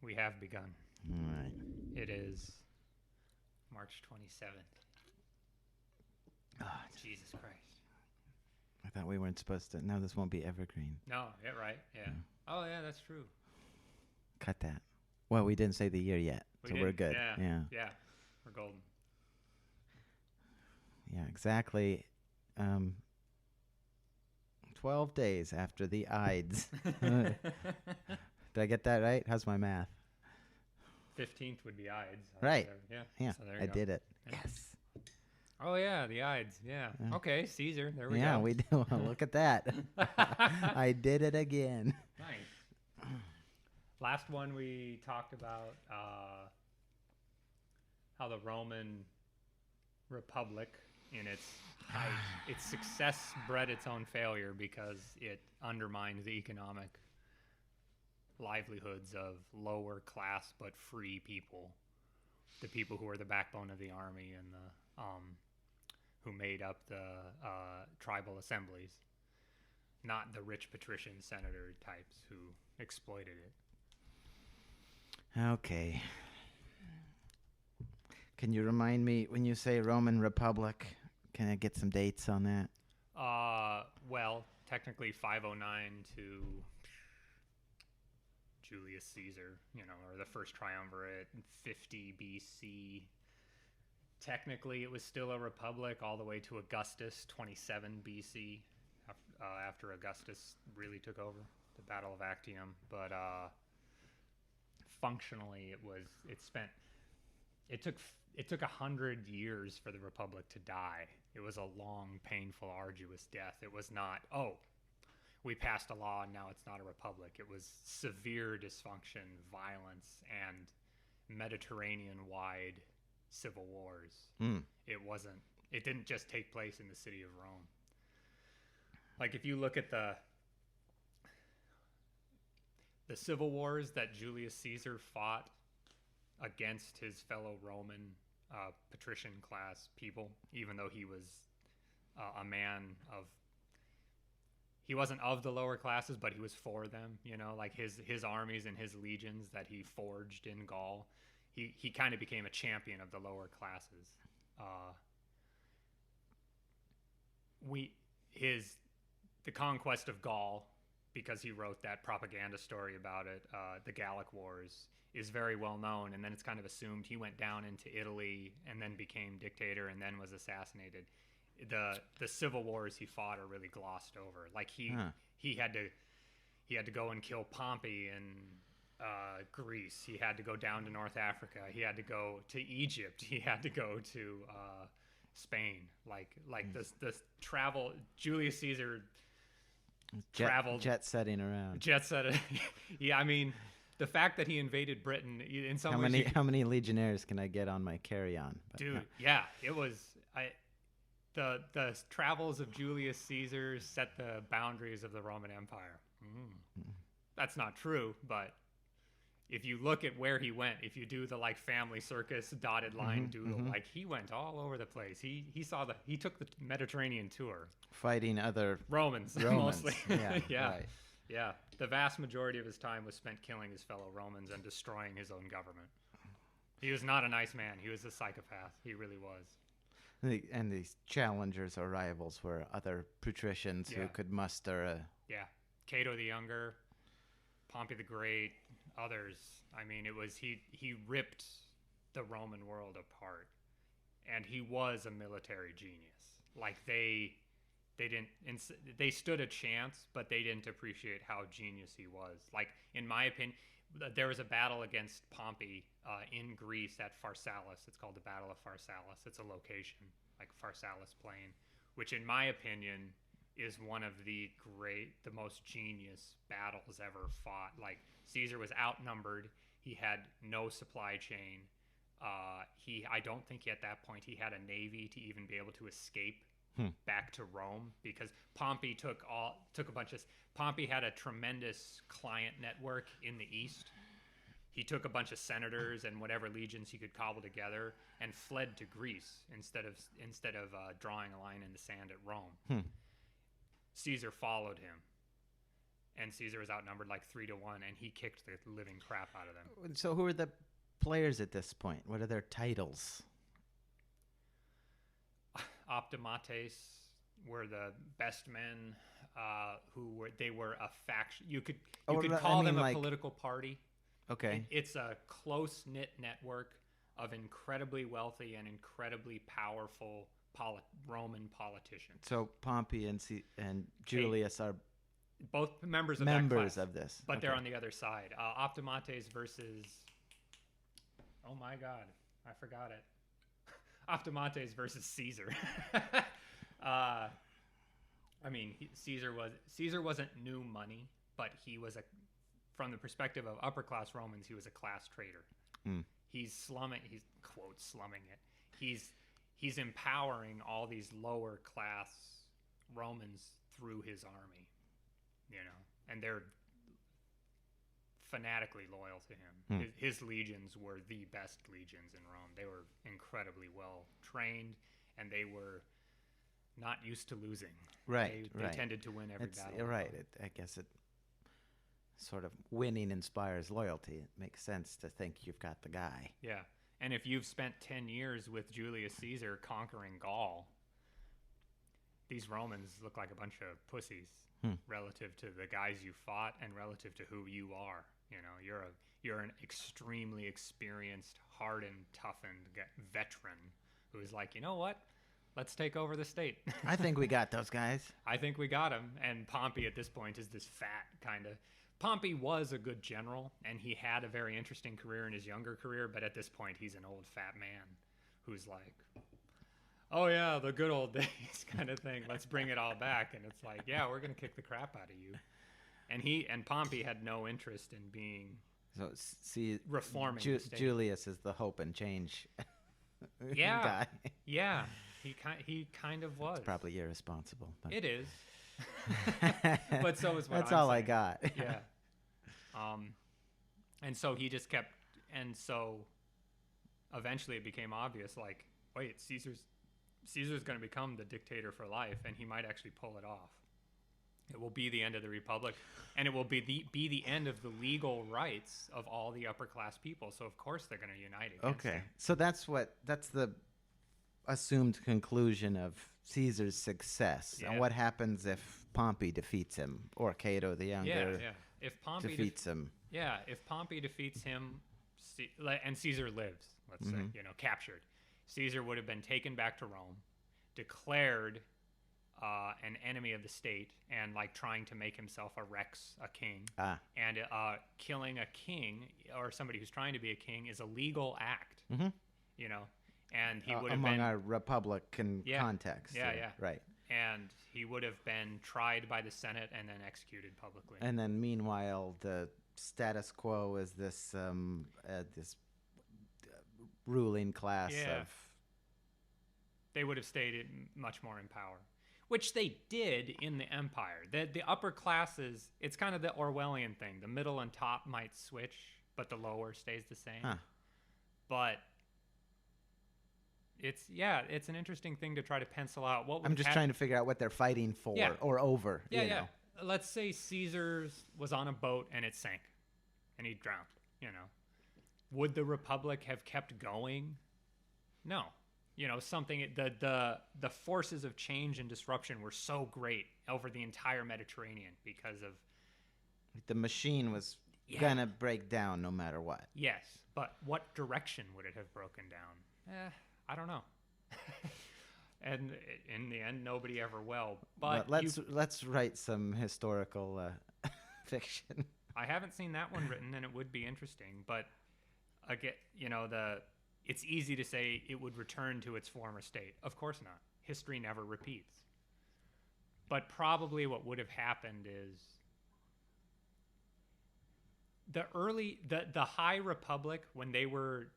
We have begun. All right. It is March 27th. Oh, Jesus Christ. I thought we weren't supposed to. No, this won't be evergreen. No, yeah, right. Yeah. Oh, yeah, that's true. Cut that. Well, we didn't say the year yet, so we're good. Yeah. We're golden. Yeah, exactly. 12 days after the Ides. Did I get that right? How's my math? 15th would be Ides. Right. Yeah. So there you I go. did it. Yeah. Yes. Oh, yeah, the Ides. Yeah. Okay, Caesar. There we go. Yeah, we do. Look at that. I did it again. Nice. Last one we talked about how the Roman Republic in its height, its success bred its own failure because it undermined the economic livelihoods of lower class but free people, the people who were the backbone of the army and the who made up the tribal assemblies, not the rich patrician senator types who exploited it. Okay. Can you remind me, when you say Roman Republic, can I get some dates on that? Well, technically 509 to Julius Caesar, or the first triumvirate, 50 BC. Technically, it was still a republic all the way to Augustus, 27 BC, after Augustus really took over, the Battle of Actium. But functionally, it took 100 years for the republic to die. It was a long, painful, arduous death. It was not, we passed a law and now it's not a republic. It was severe dysfunction, violence, and Mediterranean-wide civil wars. It didn't just take place in the city of Rome. Like, if you look at the civil wars that Julius Caesar fought against his fellow Roman patrician class people, even though he was a man of, he wasn't of the lower classes, but he was for them, like his armies and his legions that he forged in Gaul. He kind of became a champion of the lower classes. The conquest of Gaul, because he wrote that propaganda story about it, the Gallic Wars, is very well known, and then it's kind of assumed he went down into Italy and then became dictator and then was assassinated. The civil wars he fought are really glossed over. Like he had to go and kill Pompey in Greece. He had to go down to North Africa. He had to go to Egypt. He had to go to Spain. The travel. Julius Caesar traveled, jet setting around. Jet set. Yeah, I mean, the fact that he invaded Britain in some ways. How many legionnaires can I get on my carry-on? Dude, yeah, it was. The travels of Julius Caesar set the boundaries of the Roman Empire. That's not true, but if you look at where he went, if you do the family circus dotted line doodle, he went all over the place. He took the Mediterranean tour, fighting other Romans. Mostly. Yeah. Right. Yeah. The vast majority of his time was spent killing his fellow Romans and destroying his own government. He was not a nice man. He was a psychopath. He really was. And these challengers or rivals were other patricians who could muster a... Yeah. Cato the Younger, Pompey the Great, others. I mean, it was he ripped the Roman world apart, and he was a military genius. Like they stood a chance, but they didn't appreciate how genius he was. Like, in my opinion, there was a battle against Pompey in Greece at Pharsalus. It's called the Battle of Pharsalus. It's a location, like Pharsalus Plain, which in my opinion is one of the most genius battles ever fought. Like, Caesar was outnumbered. He had no supply chain. I don't think at that point he had a navy to even be able to escape back to Rome, because Pompey Pompey had a tremendous client network in the East. He took a bunch of senators and whatever legions he could cobble together and fled to Greece instead of drawing a line in the sand at Rome. Caesar followed him and Caesar was outnumbered like 3-1, and he kicked the living crap out of them. So who are the players at this point? What are their titles? Optimates were the best men. They were a faction. You could call them a political party. Okay. It's a close-knit network of incredibly wealthy and incredibly powerful Roman politicians. So Pompey and Julius are both members of this, but they're on the other side. Optimates versus, oh my God, I forgot it. Optimates versus Caesar. Caesar wasn't new money, but he was from the perspective of upper class Romans, he was a class traitor. He's quote slumming it. He's empowering all these lower class Romans through his army, and they're fanatically loyal to him. His legions were the best legions in Rome. They were incredibly well trained, and they were not used to losing. Right. They tended to win every battle. Right. I guess it sort of winning inspires loyalty. It makes sense to think you've got the guy. Yeah. And if you've spent 10 years with Julius Caesar conquering Gaul, these Romans look like a bunch of pussies relative to the guys you fought and relative to who you are. You're an extremely experienced, hardened, toughened veteran who is like, you know what? Let's take over the state. I think we got those guys. I think we got him. And Pompey at this point is this fat kind of... Pompey was a good general, and he had a very interesting career in his younger career, but at this point he's an old fat man who's like, oh yeah, the good old days kind of thing. Let's bring it all back. And it's like, yeah, we're going to kick the crap out of you. And Pompey had no interest in being reforming the state. Julius is the hope and change guy. guy. Yeah. He kind of was. It's probably irresponsible. But. It is. But so is what That's I'm all saying. I got. Yeah. And so he just kept, and so eventually it became obvious, like, wait, Caesar's going to become the dictator for life, and he might actually pull it off. It will be the end of the Republic, and it will be the end of the legal rights of all the upper class people. So of course they're going to unite against him. So that's the assumed conclusion of Caesar's success. Yeah. And what happens if Pompey defeats him, or Cato the Younger If Pompey defeats him? Yeah, if Pompey defeats him, and Caesar lives, let's say, captured, Caesar would have been taken back to Rome, declared an enemy of the state, and like trying to make himself a king. And killing a king or somebody who's trying to be a king is a legal act. And he would have among been our Republican context. Yeah, right. And he would have been tried by the Senate and then executed publicly. And then meanwhile, the status quo is this this ruling class of. They would have stayed much more in power, which they did in the empire. The upper classes, it's kind of the Orwellian thing. The middle and top might switch, but the lower stays the same. But it's an interesting thing to try to pencil out. I'm just trying to figure out what they're fighting for or over. You know. Let's say Caesar's was on a boat and it sank, and he drowned. Would the Republic have kept going? No. Something the forces of change and disruption were so great over the entire Mediterranean because of the machine was gonna break down no matter what. Yes, but what direction would it have broken down? I don't know. And in the end, nobody ever will. But let's write some historical fiction. I haven't seen that one written, and it would be interesting. But again, it's easy to say it would return to its former state. Of course not. History never repeats. But probably what would have happened is the High Republic, when they were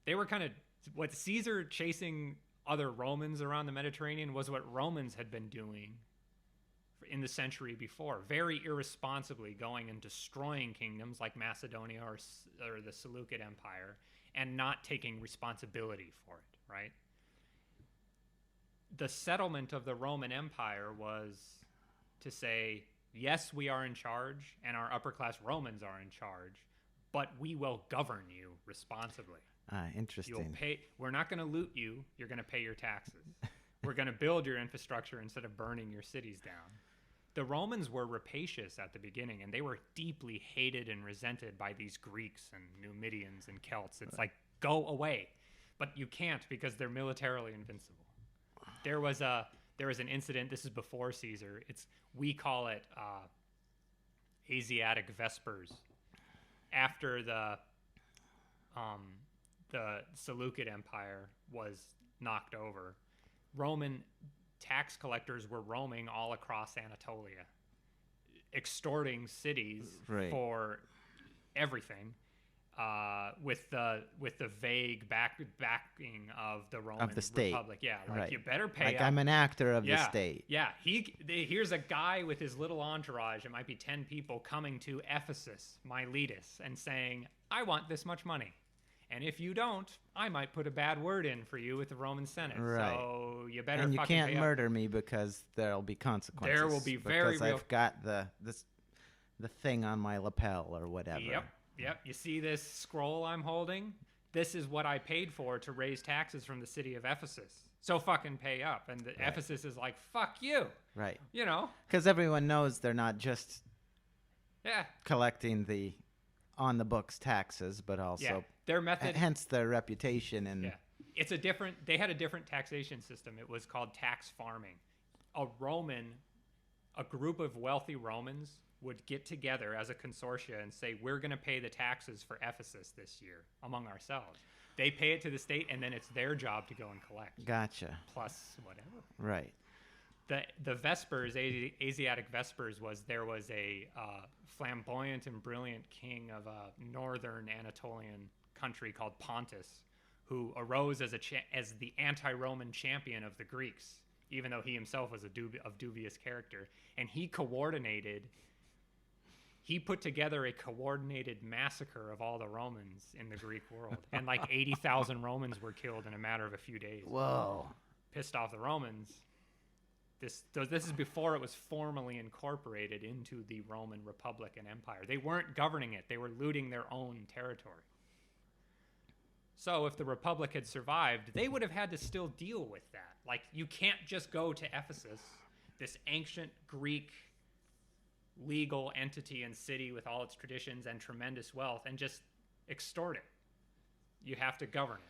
kind of what Caesar chasing other Romans around the Mediterranean was what Romans had been doing in the century before, very irresponsibly going and destroying kingdoms like Macedonia or the Seleucid Empire and not taking responsibility for it, right? The settlement of the Roman Empire was to say, yes, we are in charge, and our upper class Romans are in charge, but we will govern you responsibly. Interesting. You'll pay. We're not going to loot you. You're going to pay your taxes. We're going to build your infrastructure instead of burning your cities down. The Romans were rapacious at the beginning, and they were deeply hated and resented by these Greeks and Numidians and Celts. It's like, go away. But you can't because they're militarily invincible. There was an incident. This is before Caesar. We call it Asiatic Vespers. After the Seleucid Empire was knocked over, Roman tax collectors were roaming all across Anatolia, extorting cities for everything, with the vague backing of the Roman Republic. Yeah, like you better pay up. I'm an actor of the state. Yeah, here's a guy with his little entourage. It might be 10 people coming to Ephesus, Miletus, and saying, "I want this much money. And if you don't, I might put a bad word in for you with the Roman Senate. Right. So you better fucking pay up. And you can't murder me because there'll be consequences. There will be very because I've got the thing on my lapel or whatever. Yep. You see this scroll I'm holding? This is what I paid for to raise taxes from the city of Ephesus. So fucking pay up. And Ephesus is like, fuck you. Right. You know? Because everyone knows they're not just collecting the on-the-books taxes, but also their method, hence their reputation. And they had a different taxation system. It was called tax farming. A group of wealthy Romans would get together as a consortia and say, we're going to pay the taxes for Ephesus this year among ourselves. They pay it to the state, and then it's their job to go and collect. Gotcha. Plus whatever. Right. The Vespers, Asiatic Vespers, there was a flamboyant and brilliant king of a northern Anatolian country called Pontus, who arose as the anti-Roman champion of the Greeks, even though he himself was of dubious character. And he put together a coordinated massacre of all the Romans in the Greek world. And like 80,000 Romans were killed in a matter of a few days. Whoa. Pissed off the Romans. This is before it was formally incorporated into the Roman Republic and Empire. They weren't governing it. They were looting their own territory. So if the Republic had survived, they would have had to still deal with that. Like, you can't just go to Ephesus, this ancient Greek legal entity and city with all its traditions and tremendous wealth, and just extort it. You have to govern it.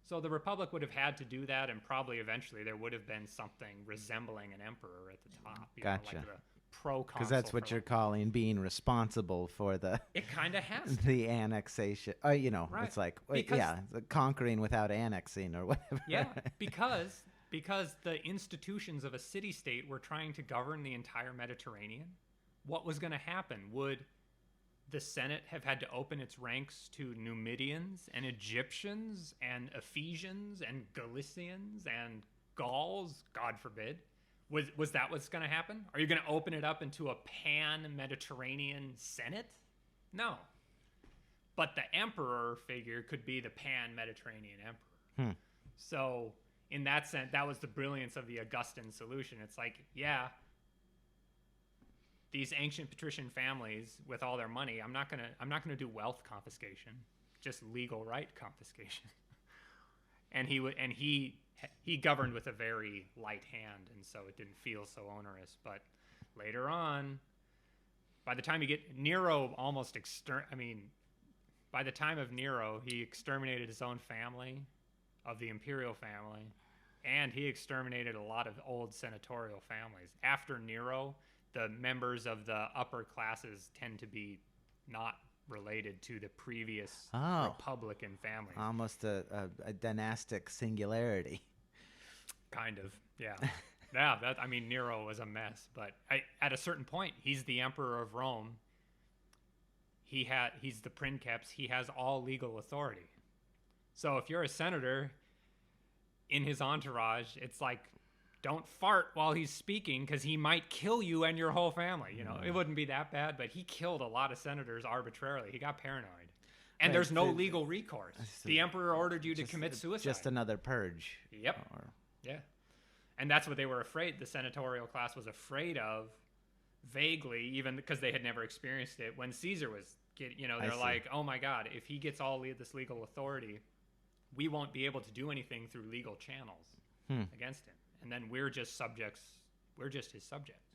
So the Republic would have had to do that, and probably eventually there would have been something resembling an emperor at the top. Gotcha. Like the pro-consul. Because that's what you're calling being responsible for the... It kind of has to. The annexation. Right. It's like, conquering without annexing or whatever. Yeah, because the institutions of a city-state were trying to govern the entire Mediterranean. What was going to happen? Would the Senate have had to open its ranks to Numidians and Egyptians and Ephesians and Galicians and Gauls? God forbid. Was that what's going to happen? Are you going to open it up into a pan-Mediterranean Senate? No. But the emperor figure could be the pan-Mediterranean emperor. So in that sense, that was the brilliance of the Augustan solution. It's like, these ancient patrician families with all their money, I'm not gonna do wealth confiscation, just legal right confiscation. And he governed with a very light hand, and so it didn't feel so onerous. But later on, by the time you get Nero, by the time of Nero, he exterminated his own family, of the imperial family, and he exterminated a lot of old senatorial families. After Nero, the members of the upper classes tend to be not related to the previous Republican families. Almost a dynastic singularity. Kind of, yeah. Nero was a mess, but at a certain point, he's the emperor of Rome. He's the princeps. He has all legal authority. So if you're a senator in his entourage, it's like, don't fart while he's speaking because he might kill you and your whole family. It wouldn't be that bad, but he killed a lot of senators arbitrarily. He got paranoid. And there's no legal recourse. The emperor ordered you to commit suicide. Just another purge. Yep. Yeah. And that's what they were afraid. The senatorial class was afraid of vaguely, even because they had never experienced it, when Caesar was, I they're see. like, oh my God, if he gets all this legal authority, we won't be able to do anything through legal channels against him. And then we're just subjects. We're just his subjects.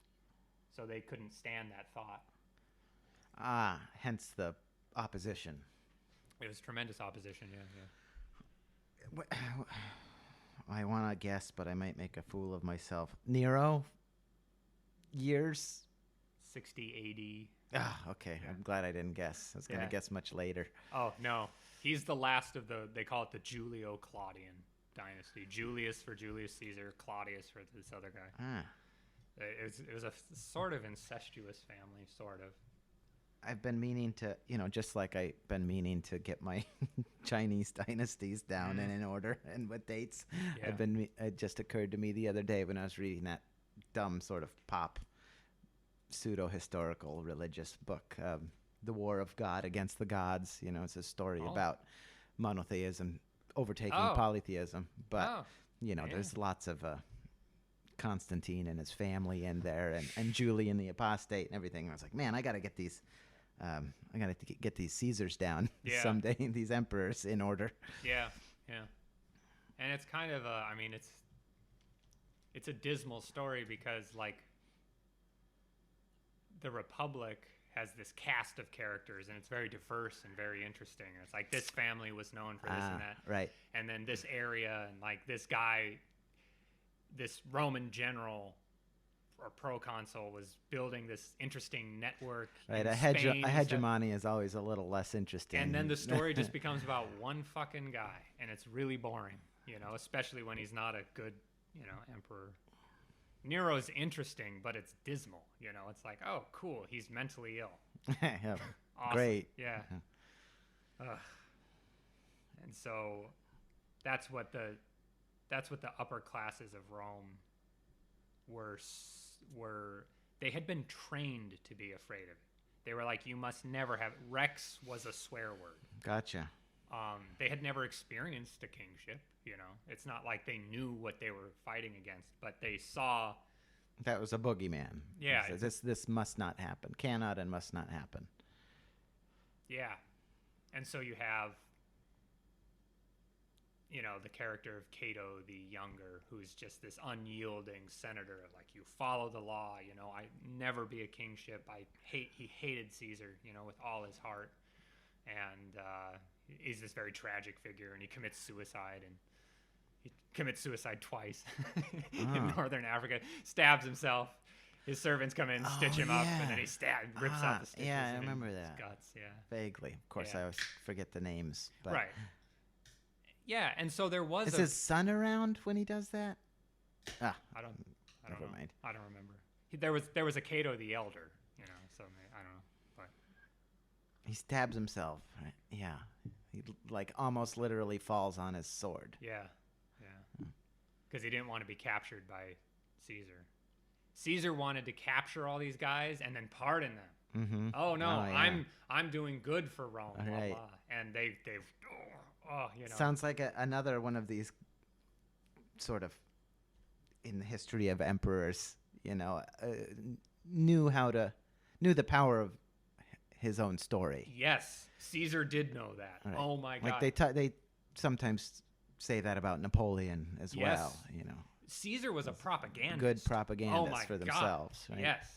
So they couldn't stand that thought. Ah, hence the opposition. It was tremendous opposition, yeah. I want to guess, but I might make a fool of myself. Nero? Years? 60 Ah, okay. Yeah. I'm glad I didn't guess. I was going to Yeah. guess much later. AD. Oh, no. He's the last of they call it the Julio-Claudian dynasty. Julius for Julius Caesar, Claudius for this other guy. Ah. It was a sort of incestuous family, sort of. I've been meaning to, just like I've been meaning to get my Chinese dynasties down and in order and with dates. Yeah. It just occurred to me the other day when I was reading that dumb sort of pop pseudo-historical religious book, The War of God Against the Gods. It's a story about monotheism overtaking polytheism. But, there's lots of Constantine and his family in there and Julian the Apostate and everything. And I was like, man, I got to get these get these Caesars down someday, these emperors in order. Yeah. And it's kind of it's a dismal story because, like, the Republic has this cast of characters, and it's very diverse and very interesting. And it's like this family was known for this and that. Right. And then this area, and like this guy, this Roman general or proconsul was building this interesting network. Right. in A Spain and stuff. hegemony is always a little less interesting. And then the story just becomes about one fucking guy, and it's really boring, especially when he's not a good, emperor. Nero's interesting, but it's dismal. It's like, oh, cool, he's mentally ill. Yeah. Awesome. Great. Yeah. And so that's what the upper classes of Rome were. They had been trained to be afraid of it. They were like, you must never have. Rex was a swear word. Gotcha. They had never experienced a kingship. It's not like they knew what they were fighting against, but they saw. That was a boogeyman. Yeah. This must not happen. Cannot and must not happen. Yeah. And so you have, the character of Cato the Younger, who's just this unyielding senator of like, you follow the law, I never be a kingship. He hated Caesar, with all his heart. And he's this very tragic figure, and he commits suicide, and he commits suicide twice in northern Africa, stabs himself. His servants come in, stitch him up, and then he rips out the stitches. Yeah, I in remember his that. guts, yeah. Vaguely. Of course, Yeah. I always forget the names. But Right. Yeah, and so there was Is his son around when he does that? I don't Never know. mind. I don't remember. There was a Cato the Elder, so I don't know. But He stabs himself. Right? Yeah. He like almost literally falls on his sword. yeah. Because he didn't want to be captured by Caesar. Caesar wanted to capture all these guys and then pardon them. Mm-hmm. Oh no, Oh, yeah. I'm doing good for Rome, blah, Right. blah. And they've Sounds like another one of these sort of in the history of emperors, knew the power of his own story. Yes, Caesar did know that. Right. Oh my God. Like they sometimes say that about Napoleon as Yes. well, Caesar was a propagandist. Good propagandist my for God. themselves, right? Yes.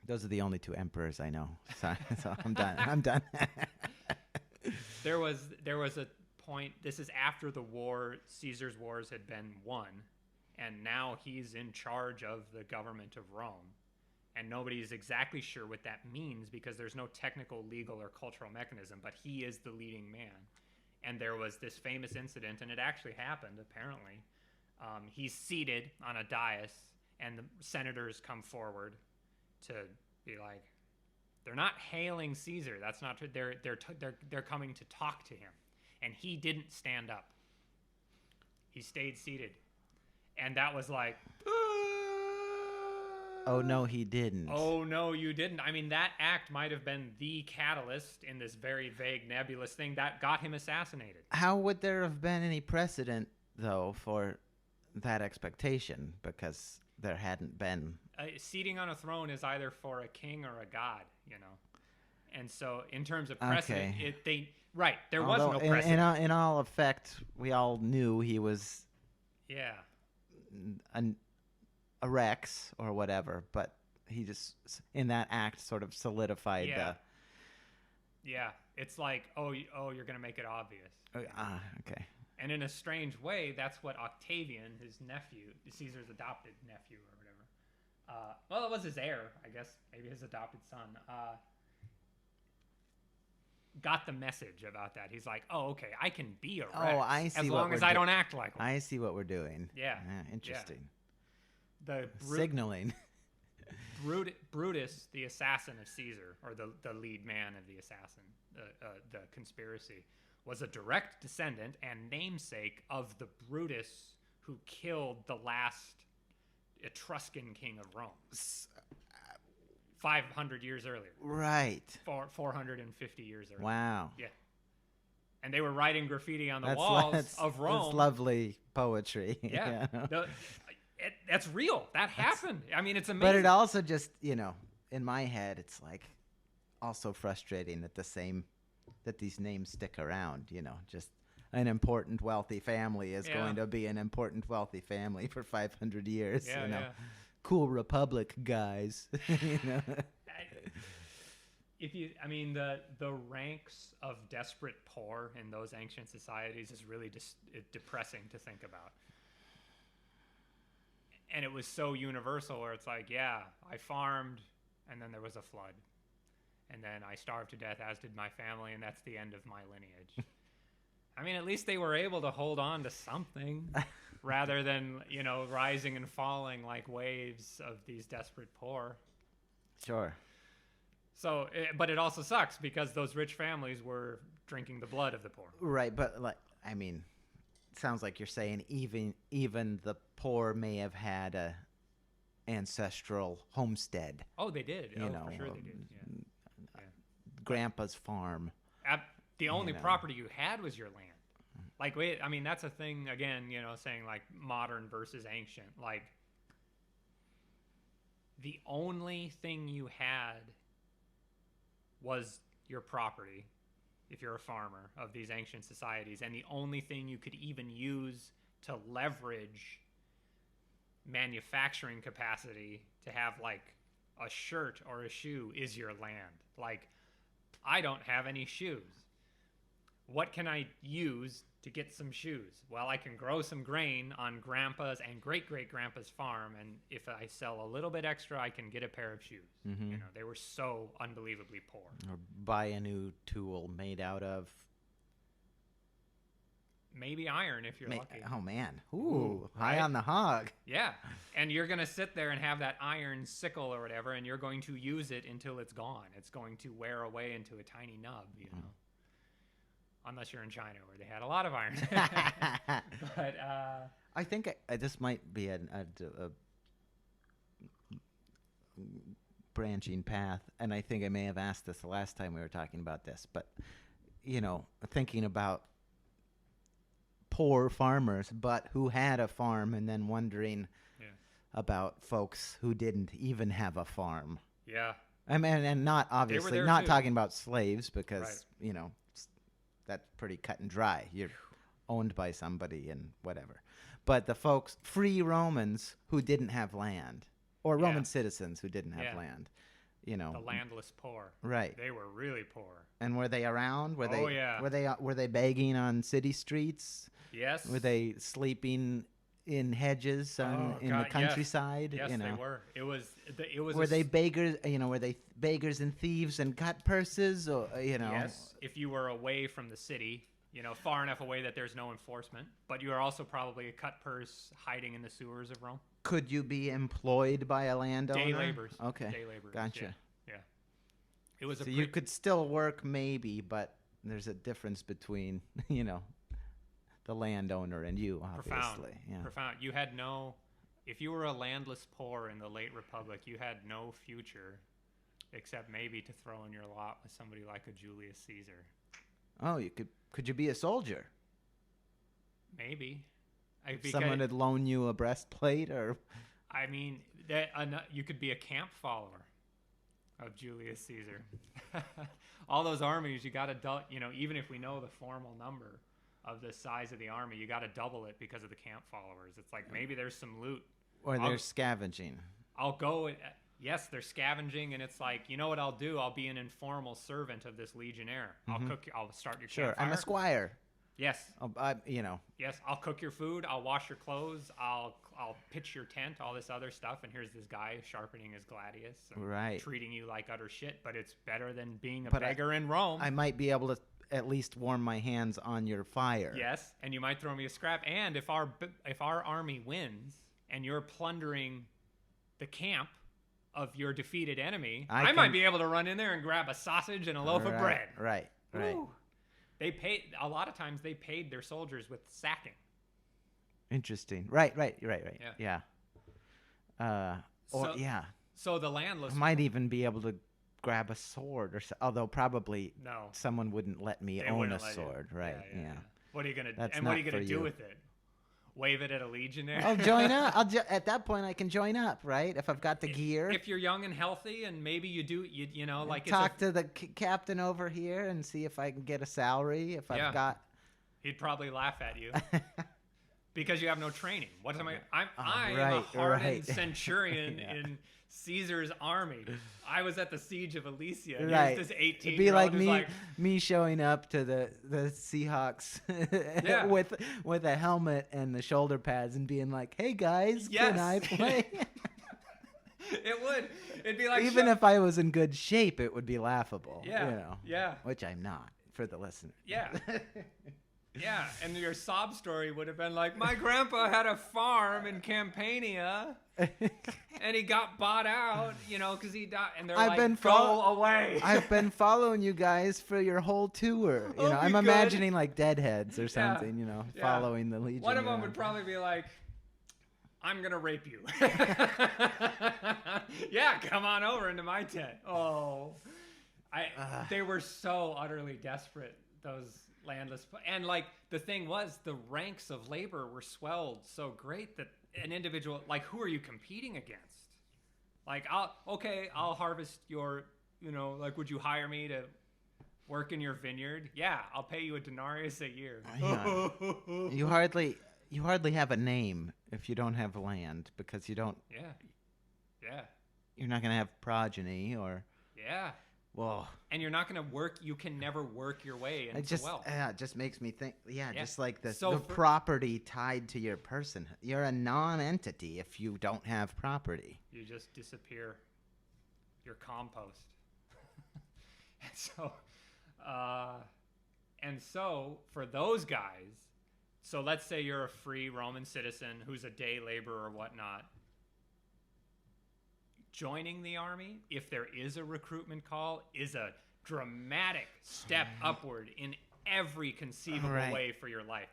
Those are the only two emperors I know. So I'm done. I'm done. There was a point. This is after the war. Caesar's wars had been won, and now he's in charge of the government of Rome, and nobody's exactly sure what that means because there's no technical, legal, or cultural mechanism. But he is the leading man, and there was this famous incident, and it actually happened. Apparently, he's seated on a dais, and the senators come forward to be like, they're not hailing Caesar. That's not true. They're coming to talk to him, and he didn't stand up. He stayed seated, and that was like, Oh no, he didn't. oh no, you didn't. I mean, that act might have been the catalyst in this very vague, nebulous thing that got him assassinated. How would there have been any precedent though for that expectation? Because there hadn't been seating on a throne is either for a king or a god, you know. And so, in terms of precedent, there was no precedent. In all effect, we all knew he was a Rex or whatever, but he just, in that act, sort of solidified the... Yeah, it's like, you're going to make it obvious. Okay. And in a strange way, that's what Octavian, his nephew, Caesar's adopted nephew or whatever, well, it was his heir, I guess, maybe his adopted son, got the message about that. He's like, okay, I can be a Rex I see, as long as I don't act like one. I see what we're doing. Yeah. Interesting. Yeah. Signaling. Brutus, the assassin of Caesar, or the lead man of the assassin, the conspiracy, was a direct descendant and namesake of the Brutus who killed the last Etruscan king of Rome 500 years earlier. Right. 450 years earlier. Wow. Yeah. And they were writing graffiti on the walls of Rome. That's lovely poetry. Yeah. That's real. That happened. I mean, it's amazing. But it also just, in my head, it's like also frustrating that these names stick around, just an important wealthy family is going to be an important wealthy family for 500 years. Cool republic guys. The ranks of desperate poor in those ancient societies is really just depressing to think about. And it was so universal where it's like, I farmed and then there was a flood. And then I starved to death, as did my family, and that's the end of my lineage. I mean, at least they were able to hold on to something rather than, rising and falling like waves of these desperate poor. Sure. So, but it also sucks because those rich families were drinking the blood of the poor. Right, but it sounds like you're saying even the poor may have had a ancestral homestead. Oh, they did. For sure they did. Grandpa's farm. The only property you had was your land. That's a thing, again, saying like modern versus ancient. Like, the only thing you had was your property, if you're a farmer of these ancient societies, and the only thing you could even use to leverage manufacturing capacity to have like a shirt or a shoe is your land. Like, I don't have any shoes. What can I use to get some shoes? Well, I can grow some grain on grandpa's and great-great-grandpa's farm, and if I sell a little bit extra, I can get a pair of shoes. Mm-hmm. They were so unbelievably poor. Or buy a new tool made out of... maybe iron if you're lucky. Oh, man. Ooh, high on the hog. Yeah. And you're going to sit there and have that iron sickle or whatever, and you're going to use it until it's gone. It's going to wear away into a tiny nub, Unless you're in China where they had a lot of iron. But I think this might be a branching path, and I think I may have asked this the last time we were talking about this, but, thinking about poor farmers, but who had a farm, and then wondering about folks who didn't even have a farm. Yeah. I mean, and not obviously not talking about slaves because, that's pretty cut and dry. You're owned by somebody and whatever. But the folks, free Romans who didn't have land, or Roman citizens who didn't have land, the landless poor. Right. They were really poor. And were they around? Were they begging on city streets? Yes. Were they sleeping in hedges in the countryside? Yes, they were. It was. Were they beggars? Were they beggars and thieves and cut purses? Or Yes, if you were away from the city, far enough away that there's no enforcement. But you are also probably a cut purse hiding in the sewers of Rome. Could you be employed by a landowner? Day laborers. Okay. Day laborers. Gotcha. Yeah. It was so you could still work maybe, but there's a difference between the landowner and you, obviously. Profound. You had if you were a landless poor in the late Republic, you had no future except maybe to throw in your lot with somebody like a Julius Caesar. Oh, could you be a soldier? Maybe. Someone would loan you a breastplate or I mean, you could be a camp follower of Julius Caesar. All those armies, you got to, even if we know the formal number of the size of the army, you got to double it because of the camp followers. It's like maybe there's some loot. Or they're scavenging. I'll go. Yes, they're scavenging, and it's like, you know what I'll do? I'll be an informal servant of this legionnaire. I'll start your campfire. Sure, I'm a squire. Yes. Yes, I'll cook your food. I'll wash your clothes. I'll pitch your tent. All this other stuff. And here's this guy sharpening his gladius, and treating you like utter shit. But it's better than being a beggar in Rome. I might be able to at least warm my hands on your fire. Yes, and you might throw me a scrap. And if our army wins and you're plundering the camp of your defeated enemy, I might be able to run in there and grab a sausage and a loaf of bread. Right. Ooh. A lot of times they paid their soldiers with sacking. Interesting. Right. Yeah. So the landless might even be able to grab a sword, although probably someone wouldn't let me own a sword. Right. Yeah. What are you gonna do with it? Wave it at a legionnaire? I'll join up. At that point, I can join up, right? If I've got the gear. If you're young and healthy, and maybe you do, talk to the captain over here and see if I can get a salary. If I've got, he'd probably laugh at you because you have no training. What am I? I'm a hardened centurion in Caesar's army. I was at the siege of Alesia. And here's this 18-year-old. It'd be like me showing up to the Seahawks with a helmet and the shoulder pads and being like, "Hey guys, can I play?" It would. It'd be like even if I was in good shape, it would be laughable. Yeah. Yeah. Which I'm not, for the listener. Yeah. Yeah, and your sob story would have been like, my grandpa had a farm in Campania, and he got bought out, because he died. And they're go away. I've been following you guys for your whole tour. I'm imagining like Deadheads or something, following the Legion. One of them would probably be like, I'm going to rape you. Yeah, come on over into my tent. Oh, they were so utterly desperate, those landless. And the thing was, the ranks of labor were swelled so great that an individual, who are you competing against? I'll harvest your, would you hire me to work in your vineyard? Yeah, I'll pay you a denarius a year. Yeah. You hardly have a name if you don't have land, because you don't. Yeah. You're not going to have progeny or. Yeah. Whoa. And you're not going to work. You can never work your way into wealth. It just makes me think. Yeah. Just like the property tied to your person. You're a non-entity if you don't have property. You just disappear. You're compost. And so for those guys, so let's say you're a free Roman citizen who's a day laborer or whatnot. Joining the army, if there is a recruitment call, is a dramatic step upward in every conceivable way for your life.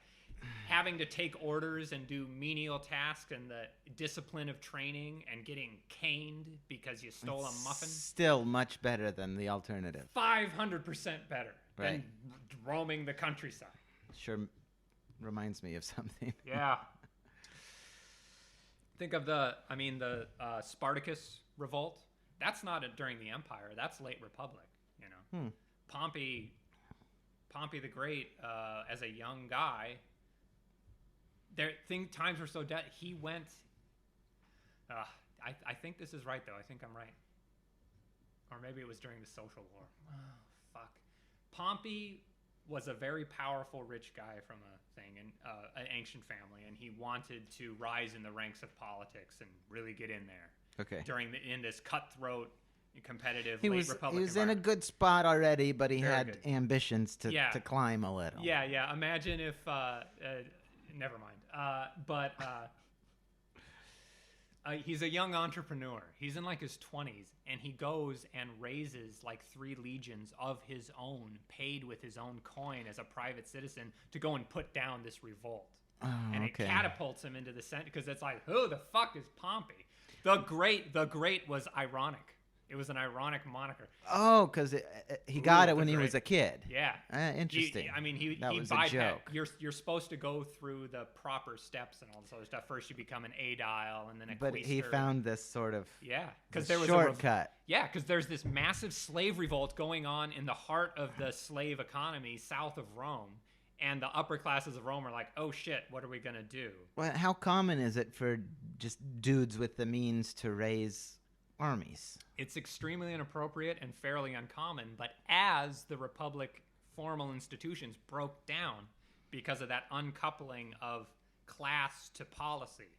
Having to take orders and do menial tasks and the discipline of training and getting caned because you stole a muffin. Still much better than the alternative. 500% better than roaming the countryside. Sure reminds me of something. Yeah. Think of the Spartacus revolt. That's not during the Empire. That's late Republic. Pompey the Great, as a young guy, times were so dead. He went. I think this is right though. I think I'm right. Or maybe it was during the Social War. Oh, fuck. Pompey was a very powerful, rich guy from an ancient family, and he wanted to rise in the ranks of politics and really get in there. Okay. In this cutthroat, competitive late Republic. He was in a good spot already, but he had ambitions to climb a little. Yeah. Imagine if. Never mind. He's a young entrepreneur. He's in his 20s, and he goes and raises 3 legions of his own, paid with his own coin as a private citizen, to go and put down this revolt. Oh, and it catapults him into the center, because it's who the fuck is Pompey? The Great was ironic. It was an ironic moniker. Oh, because he got it when he was a kid. Yeah. Interesting. He was a joke. You're supposed to go through the proper steps and all this other stuff. First, you become an aedile and then a But quaestor. he found this sort of because there was shortcut. Because there's this massive slave revolt going on in the heart of the slave economy south of Rome. And the upper classes of Rome are like, oh shit, what are we going to do? Well, how common is it for just dudes with the means to raise armies? It's extremely inappropriate and fairly uncommon, but as the Republic formal institutions broke down because of that uncoupling of class to policy,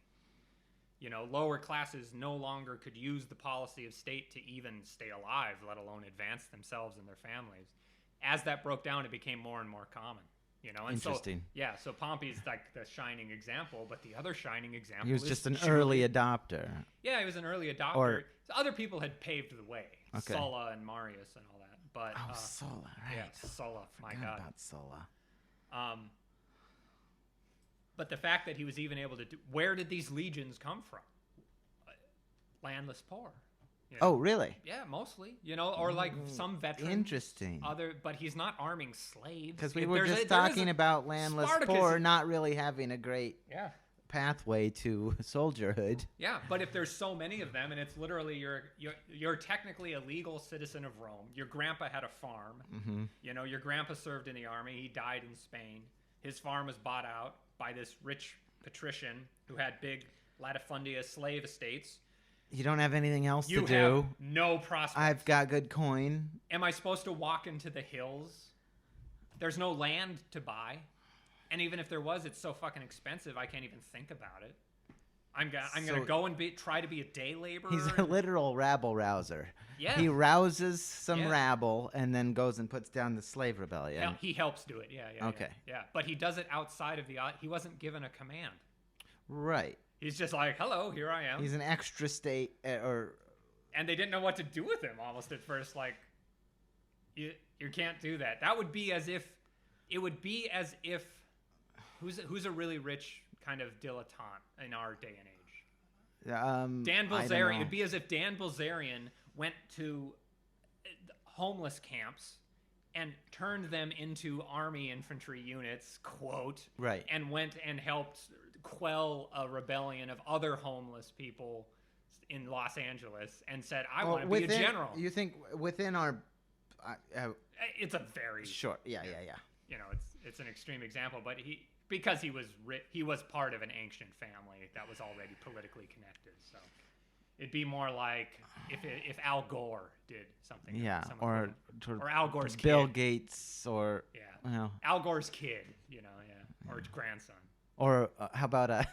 lower classes no longer could use the policy of state to even stay alive, let alone advance themselves and their families. As that broke down, it became more and more common. And Interesting. So Pompey's like the shining example, but the other shining example he was just an early adopter. Yeah, he was an early adopter. So other people had paved the way, Sulla and Marius and all that. But Sulla, right? Yeah, Sulla. My God, about Sulla. But the fact that he was even able to where did these legions come from? Landless poor. Oh, really? Yeah, mostly. Or like some veterans. Interesting. But he's not arming slaves. Because we were just talking about landless poor not really having a great pathway to soldierhood. Yeah, but if there's so many of them, and it's literally you're technically a legal citizen of Rome. Your grandpa had a farm. Mm-hmm. Your grandpa served in the army. He died in Spain. His farm was bought out by this rich patrician who had big latifundia slave estates. You don't have anything else to do. You have no prospects. I've got good coin. Am I supposed to walk into the hills? There's no land to buy. And even if there was, it's so fucking expensive, I can't even think about it. I'm going to go and try to be a day laborer. He's a literal rabble rouser. Yeah. He rouses some rabble and then goes and puts down the slave rebellion. Yeah, he helps do it. Yeah. Okay. Yeah. But he does it outside of he wasn't given a command. Right. He's just like, hello, here I am. He's an extra state, and they didn't know what to do with him almost at first. Like, you can't do that. That would be as if, who's a really rich kind of dilettante in our day and age? Dan Bilzerian. It'd be as if Dan Bilzerian went to homeless camps and turned them into army infantry units, quote, right, and went and helped quell a rebellion of other homeless people in Los Angeles and said, I want to be a general. You think within our... it's a very... Sure, yeah. It's an extreme example, but because he was part of an ancient family that was already politically connected, so... It'd be more like if Al Gore did something. Yeah, or Al Gore's kid. Bill Gates, or... Yeah. Well, Al Gore's kid, or grandson. Or how about a...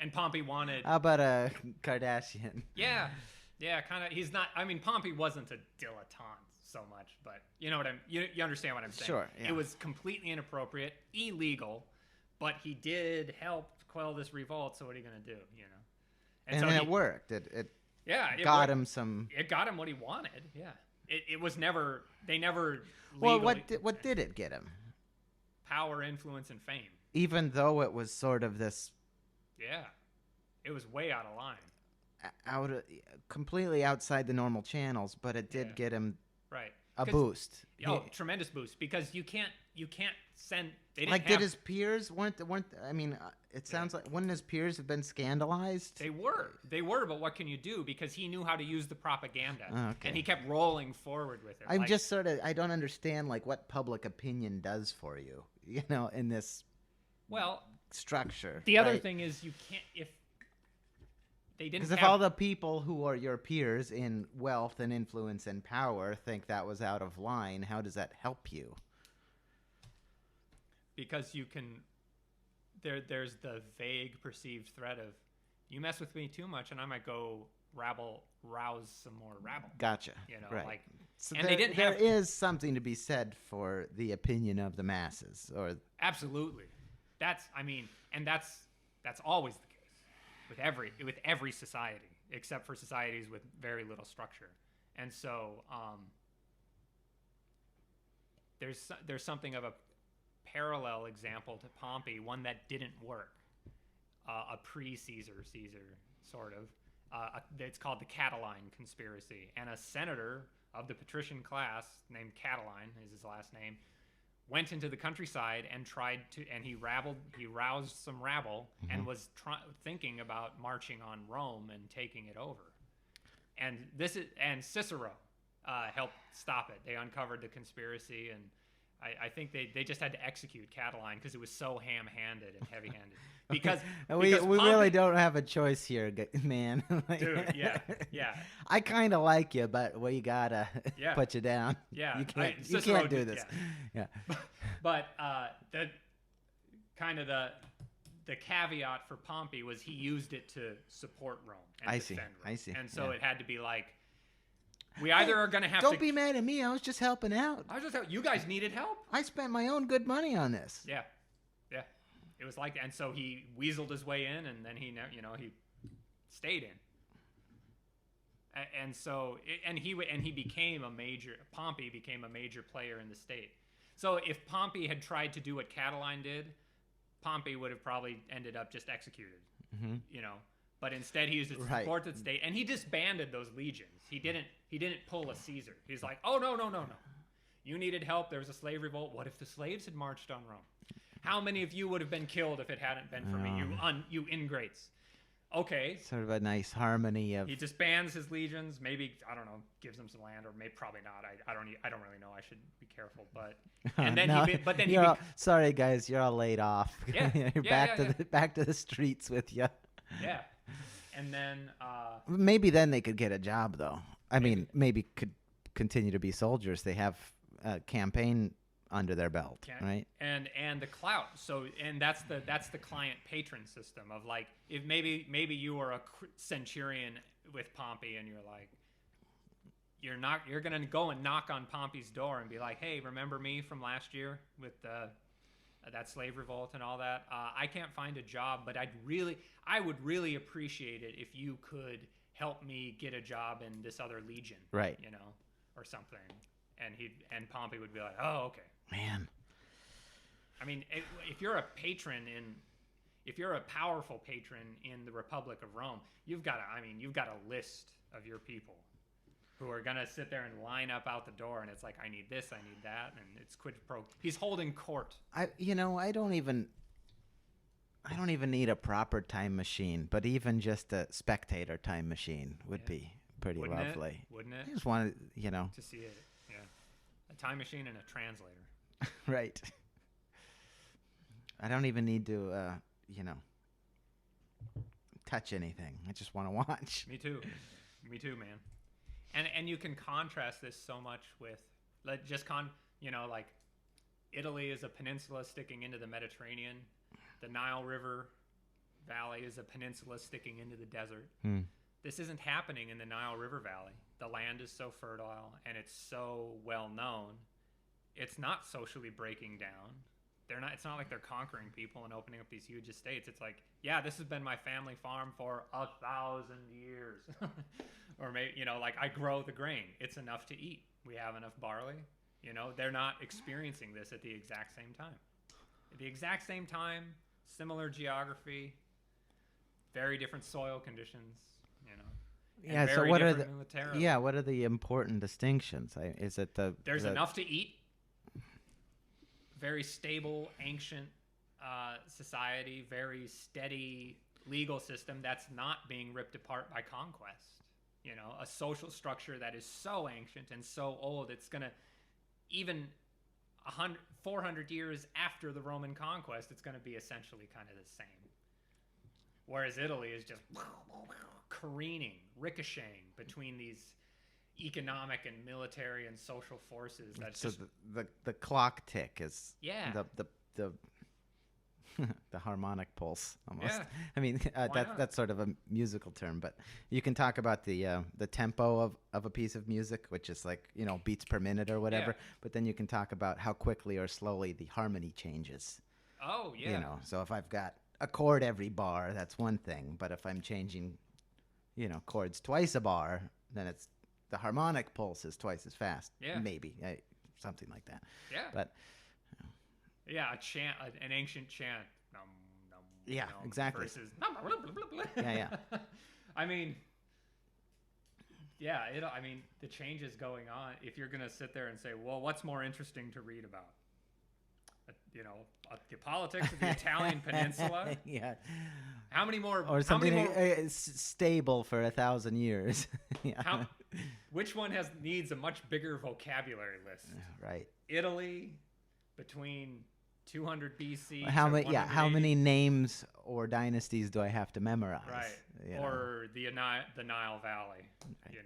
And Pompey wanted... How about a Kardashian? Yeah, kind of. He's not... I mean, Pompey wasn't a dilettante so much, but you know what you understand what I'm saying. Sure, yeah. It was completely inappropriate, illegal, but he did help quell this revolt, so what are you going to do, And so it worked. It got him some... It got him what he wanted, yeah. It was never... They never... Well, what did it get him? Power, influence, and fame. Even though it was sort of this... Yeah. It was way out of line. Completely outside the normal channels, but it did get him a boost. Oh, tremendous boost. Because you can't send... Did his peers weren't I mean, it sounds like... Wouldn't his peers have been scandalized? They were, but what can you do? Because he knew how to use the propaganda. Okay. And he kept rolling forward with it. I'm just sort of... I don't understand, what public opinion does for you, in this... structure. The other thing is you can't... If they didn't... Because if all the people who are your peers in wealth and influence and power think that was out of line, how does that help you? Because you can... There's the vague perceived threat of, you mess with me too much and I might go rouse some more rabble. Gotcha. Right. So and there is something to be said for the opinion of the masses. Absolutely. That's always the case with every society, except for societies with very little structure. And so there's something of a parallel example to Pompey, one that didn't work, a pre-Caesar sort of, It's called the Catiline Conspiracy. And a senator of the patrician class named Catiline is his last name, went into the countryside and he roused some rabble and was thinking about marching on Rome and taking it over. And Cicero helped stop it. They uncovered the conspiracy, and I think they just had to execute Catiline because it was so ham-handed and heavy-handed. Because we really don't have a choice here, man. Dude, yeah. I kind of like you, but we gotta put you down. Yeah, you can't do this. Yeah. But the caveat for Pompey was he used it to support Rome and defend Rome. I see. And so it had to be like, we either are going to have Don't be mad at me. I was just helping out. You guys needed help? I spent my own good money on this. Yeah. It was like that. And so he weaseled his way in, and then he stayed in. And so, Pompey became a major player in the state. So if Pompey had tried to do what Catiline did, Pompey would have probably ended up just executed, But instead, he used it to support the state, and he disbanded those legions. He didn't pull a Caesar. He's like, oh no. You needed help. There was a slave revolt. What if the slaves had marched on Rome? How many of you would have been killed if it hadn't been for me? You ingrates. Okay. Sort of a nice harmony of. He disbands his legions. Maybe, I don't know, gives them some land, or probably not. I don't really know. I should be careful. But and then sorry guys, you're all laid off. Yeah. You're back to the streets with you. Yeah. And then maybe then they could get a job though. I mean, maybe could continue to be soldiers. They have a campaign under their belt, right? And the clout. So that's the client patron system of like, if maybe you were a centurion with Pompey and you're like, you're gonna go and knock on Pompey's door and be like, hey, remember me from last year with that slave revolt and all that? I can't find a job, but I would really appreciate it if you could help me get a job in this other legion, right? Or something. And Pompey would be like, oh, okay. Man. I mean, if you're a powerful patron in the Republic of Rome, you've got a list of your people who are gonna sit there and line up out the door, and it's like, I need this, I need that, and it's quid pro. He's holding court. I don't even need a proper time machine, but even just a spectator time machine would be pretty lovely. Wouldn't it? I just wanted, to see it. Yeah, a time machine and a translator. Right. I don't even need to, touch anything. I just want to watch. Me too, man. And you can contrast this so much with, like Italy is a peninsula sticking into the Mediterranean. The Nile River Valley is a peninsula sticking into the desert. This isn't happening in the Nile River Valley. The land is so fertile and it's so well known. It's not socially breaking down. It's not like they're conquering people and opening up these huge estates. It's like, yeah, this has been my family farm for 1,000 years. Or maybe, I grow the grain. It's enough to eat. We have enough barley. They're not experiencing this at the exact same time. At the exact same time, similar geography, very different soil conditions, Yeah, so what are the important distinctions? Is it there's enough to eat, very stable, ancient society, very steady legal system that's not being ripped apart by conquest. A social structure that is so ancient and so old, it's going to, even 400 years after the Roman conquest, it's going to be essentially kind of the same. Whereas Italy is just careening, ricocheting between these economic and military and social forces. The clock tick is the the harmonic pulse almost. Yeah. I mean that's sort of a musical term, but you can talk about the tempo of a piece of music, which is like beats per minute or whatever. Yeah. But then you can talk about how quickly or slowly the harmony changes. Oh yeah. So if I've got a chord every bar, that's one thing. But if I'm changing, chords twice a bar, then it's the harmonic pulse is twice as fast. Yeah. Maybe something like that. Yeah. But. Yeah, a chant, an ancient chant. Exactly. Versus. Yeah. I mean, yeah, I mean, the change is going on. If you're going to sit there and say, well, what's more interesting to read about? The politics of the Italian peninsula. Yeah. How many more? Or something stable for 1,000 years. Yeah. Which one needs a much bigger vocabulary list? Right. Italy, between 200 BC. How many names or dynasties do I have to memorize? Right. Or the Nile Valley. Right.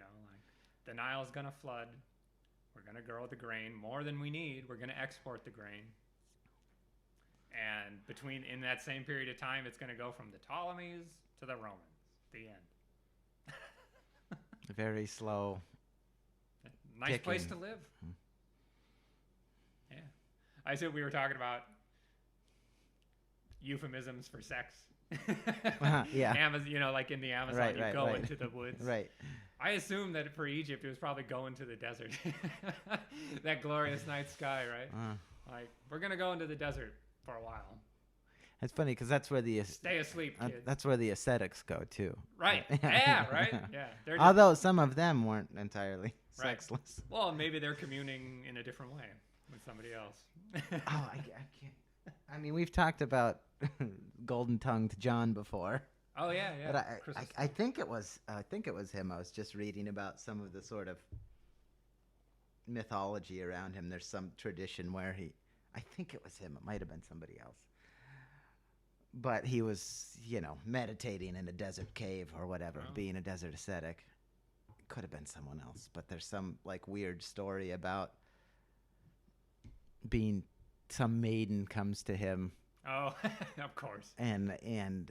The Nile's gonna flood. We're gonna grow the grain more than we need. We're gonna export the grain. And in that same period of time, it's going to go from the Ptolemies to the Romans. The end. Very slow. Nice picking. Place to live. Yeah. I said we were talking about euphemisms for sex. Yeah. Like in the Amazon, into the woods. Right. I assume that for Egypt, it was probably going to the desert. That glorious night sky, right? Like, we're going to go into the desert for a while. It's funny because that's where the stay asleep, kids. That's where the ascetics go too. Right. Yeah. Right. Yeah. Although some of them weren't entirely sexless. Well, maybe they're communing in a different way with somebody else. I can't. I mean, we've talked about golden-tongued John before. Oh yeah. But I think it was him. I was just reading about some of the sort of mythology around him. There's some tradition where I think it was him. It might have been somebody else. But he was, meditating in a desert cave or whatever, being a desert ascetic. It could have been someone else. But there's some, weird story about some maiden comes to him. Oh, of course. And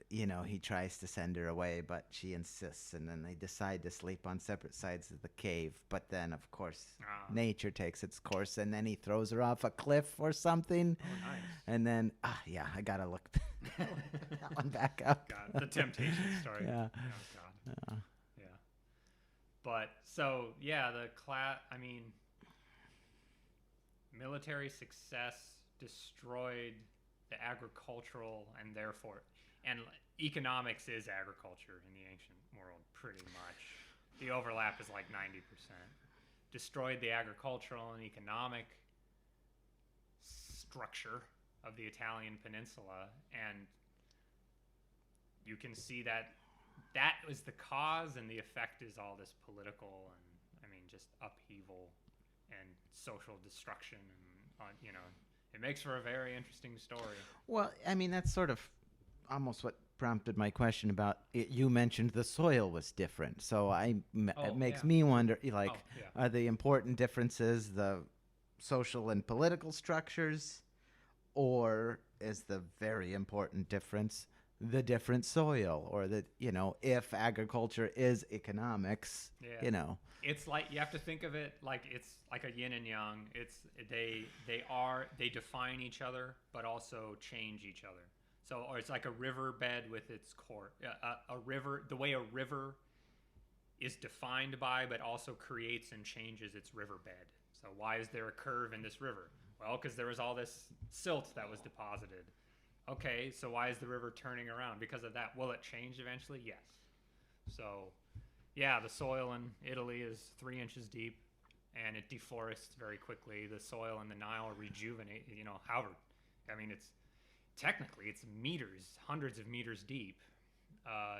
he tries to send her away, but she insists, and then they decide to sleep on separate sides of the cave. But then, of course, nature takes its course, and then he throws her off a cliff or something. Oh, nice. And then, I gotta look that one back up. God, the temptation story. Yeah. Oh, God. Yeah. But, military success destroyed the agricultural and economics is agriculture in the ancient world pretty much. The overlap is like 90%. Destroyed the agricultural and economic structure of the Italian peninsula, and you can see that was the cause, and the effect is all this political and just upheaval and social destruction, and it makes for a very interesting story. Well, that's sort of almost what prompted my question about it. You mentioned the soil was different, so it makes me wonder, are the important differences the social and political structures, or is the very important difference the different soil, or that if agriculture is economics, It's like you have to think of it like it's like a yin and yang. They define each other, but also change each other. So, or it's like a riverbed with its core. A river, the way a river is defined by, but also creates and changes its riverbed. So, why is there a curve in this river? Well, because there was all this silt that was deposited. Okay, so why is the river turning around? Because of that. Will it change eventually? Yes. So, yeah, the soil in Italy is 3 inches deep, and it deforests very quickly. The soil in the Nile rejuvenate. It's meters, hundreds of meters deep.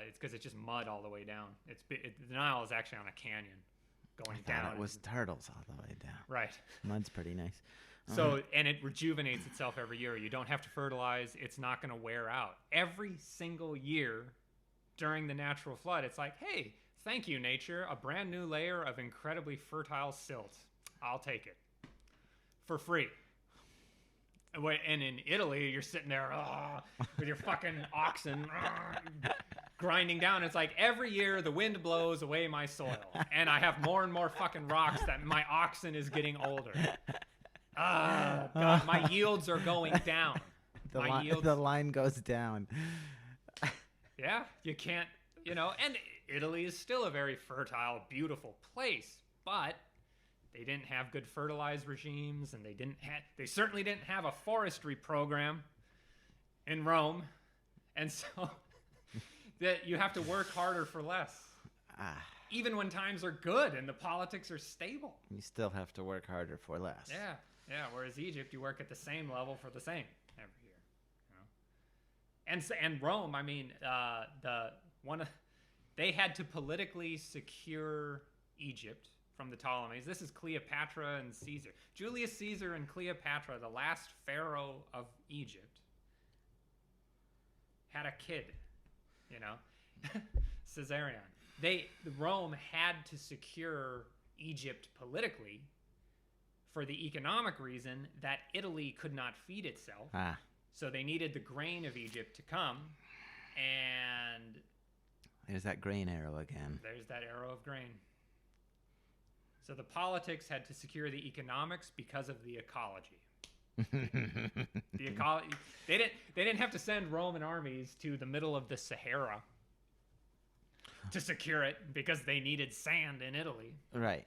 It's because it's just mud all the way down. The Nile is actually on a canyon going down. It was turtles all the way down. Right. Mud's pretty nice. So, and it rejuvenates itself every year. You don't have to fertilize. It's not going to wear out. Every single year during the natural flood, it's like, hey, thank you, nature. A brand new layer of incredibly fertile silt. I'll take it. For free. And in Italy, you're sitting there with your fucking oxen grinding down. It's like every year the wind blows away my soil. And I have more and more fucking rocks that my oxen is getting older. God, my yields are going down. The line goes down. Yeah, you can't, and Italy is still a very fertile, beautiful place, but they didn't have good fertilizer regimes, and they certainly didn't have a forestry program in Rome, and so that you have to work harder for less. even when times are good and the politics are stable. You still have to work harder for less. Yeah. Yeah. Whereas Egypt, you work at the same level for the same every year. And Rome, I mean, they had to politically secure Egypt from the Ptolemies. This is Cleopatra and Caesar. Julius Caesar and Cleopatra, the last pharaoh of Egypt, had a kid, Caesarion. Rome had to secure Egypt politically for the economic reason that Italy could not feed itself. So they needed the grain of Egypt to come, and there's that grain arrow again. There's that arrow of grain. So the politics had to secure the economics because of the ecology. They didn't have to send Roman armies to the middle of the Sahara to secure it because they needed sand in Italy. Right.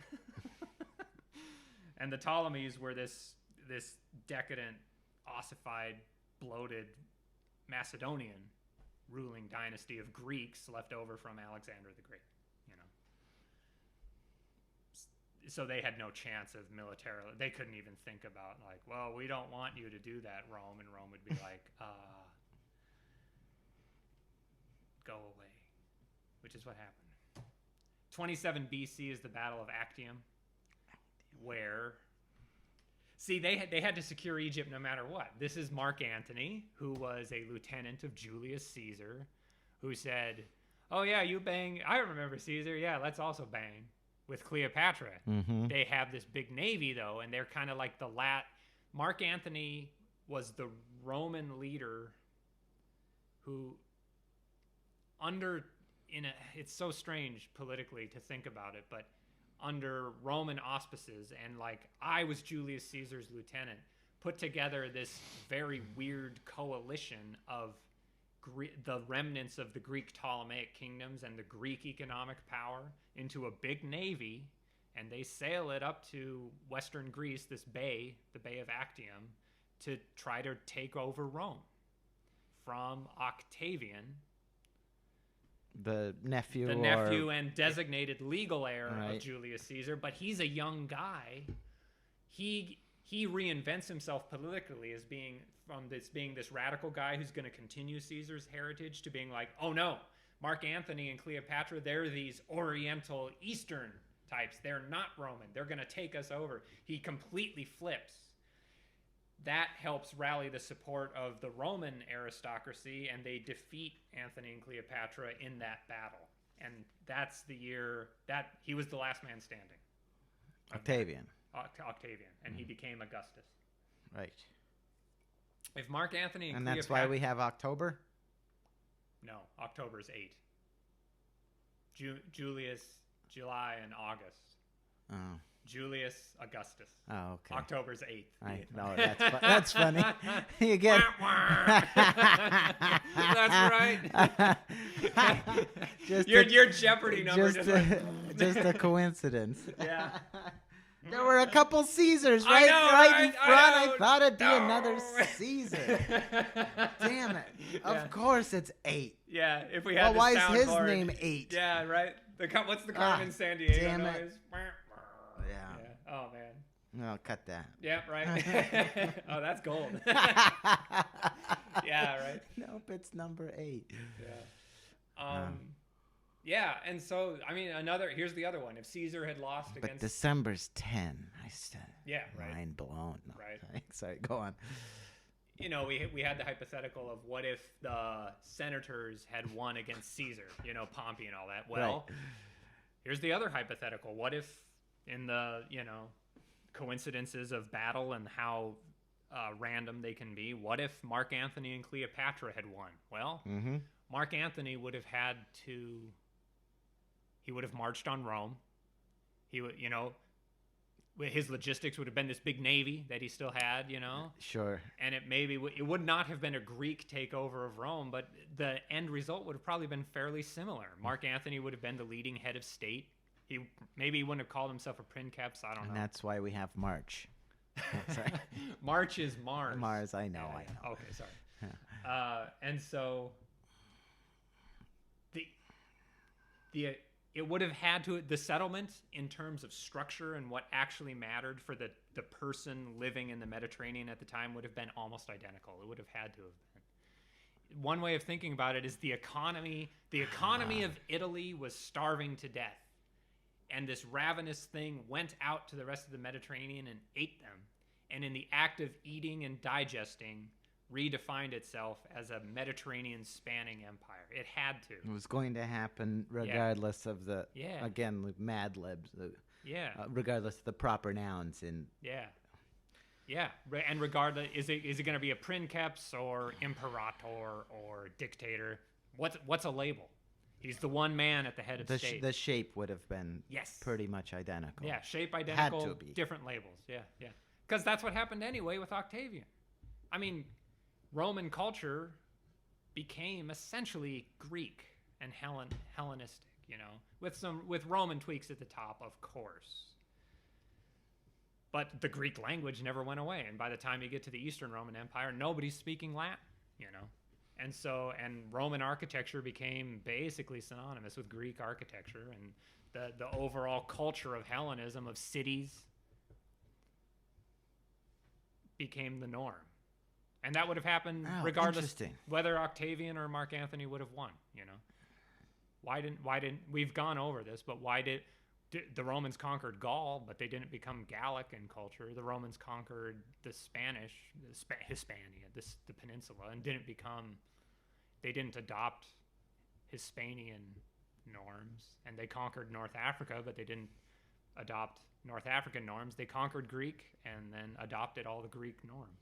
And the Ptolemies were this decadent, ossified, bloated Macedonian ruling dynasty of Greeks left over from Alexander the Great. So they had no chance of militarily. They couldn't even think about like, well, we don't want you to do that, Rome. And Rome would be like, go away, which is what happened. 27 BC is the Battle of Actium, where, see, they had to secure Egypt no matter what. This is Mark Antony, who was a lieutenant of Julius Caesar, who said, oh yeah, you bang. I remember Caesar. Yeah, let's also bang. With Cleopatra. Mm-hmm. They have this big navy, though, and they're kind of like Mark Antony was the Roman leader who it's so strange politically to think about it, but under Roman auspices, and like I was Julius Caesar's lieutenant, put together this very weird coalition of the remnants of the Greek Ptolemaic kingdoms and the Greek economic power into a big navy, and they sail it up to western Greece, this bay, the Bay of Actium, to try to take over Rome from Octavian, the nephew and designated legal heir of Julius Caesar. But he's a young guy. He reinvents himself politically as being this radical guy who's going to continue Caesar's heritage to being like, oh no, Mark Antony and Cleopatra, they're these Oriental Eastern types. They're not Roman. They're going to take us over. He completely flips. That helps rally the support of the Roman aristocracy, and they defeat Antony and Cleopatra in that battle. And that's the year that he was the last man standing. Octavian. And he became Augustus. Right. If Mark Antony and that's why we have October? No, October is 8. Julius, July, and August. Oh. Julius, Augustus. Oh, okay. October's 8th. I know, that's funny. You get That's right. Your Jeopardy number just a coincidence. Yeah. There were a couple Caesars right in front. I thought it'd be another Caesar. Damn it. Of course it's 8. Yeah, if we had why is his board. name 8? Yeah, right. What's the Carmen San Diego damn it. noise? Yeah. Oh, man. No, cut that. Yeah, right. Oh, that's gold. Yeah, right. Nope, it's number 8. Yeah. Yeah, and so, I mean, here's the other one. If Caesar had lost against... But December's 10. Yeah, right. Mind blown. No, right. Sorry, go on. We had the hypothetical of what if the senators had won against Caesar, Pompey and all that. Well, Here's the other hypothetical. What if in the, coincidences of battle and how random they can be, what if Mark Antony and Cleopatra had won? Well, Mark Antony would have he would have marched on Rome. He would, his logistics would have been this big navy that he still had, Sure. And it would not have been a Greek takeover of Rome, but the end result would have probably been fairly similar. Mark Antony would have been the leading head of state. He wouldn't have called himself a princeps. I don't know. And that's why we have March. Sorry. March is Mars. Mars, I know. Okay, sorry. And so it would have had to, the settlement in terms of structure and what actually mattered for the person living in the Mediterranean at the time would have been almost identical. It would have had to have been. One way of thinking about it is the economy of Italy was starving to death. And this ravenous thing went out to the rest of the Mediterranean and ate them. And in the act of eating and digesting, redefined itself as a Mediterranean spanning empire. It had to. It was going to happen regardless of the, again, like Mad Libs. Regardless of the proper nouns in. Yeah. And regardless, is it going to be a princeps or imperator or dictator? What's a label? He's the one man at the head of state. The shape would have been pretty much identical. Yeah, shape identical, had to be. Different labels. Yeah. Because that's what happened anyway with Octavian. I mean, Roman culture became essentially Greek and Hellenistic, with Roman tweaks at the top, of course. But the Greek language never went away, and by the time you get to the Eastern Roman Empire, nobody's speaking Latin, and Roman architecture became basically synonymous with Greek architecture, and the overall culture of Hellenism, of cities, became the norm. And that would have happened regardless whether Octavian or Mark Antony would have won, Why didn't we've gone over this, but why did the Romans conquered Gaul, but they didn't become Gallic in culture. The Romans conquered the Spanish, Hispania, the peninsula, and they didn't adopt Hispanian norms. And they conquered North Africa, but they didn't adopt North African norms. They conquered Greek and then adopted all the Greek norms.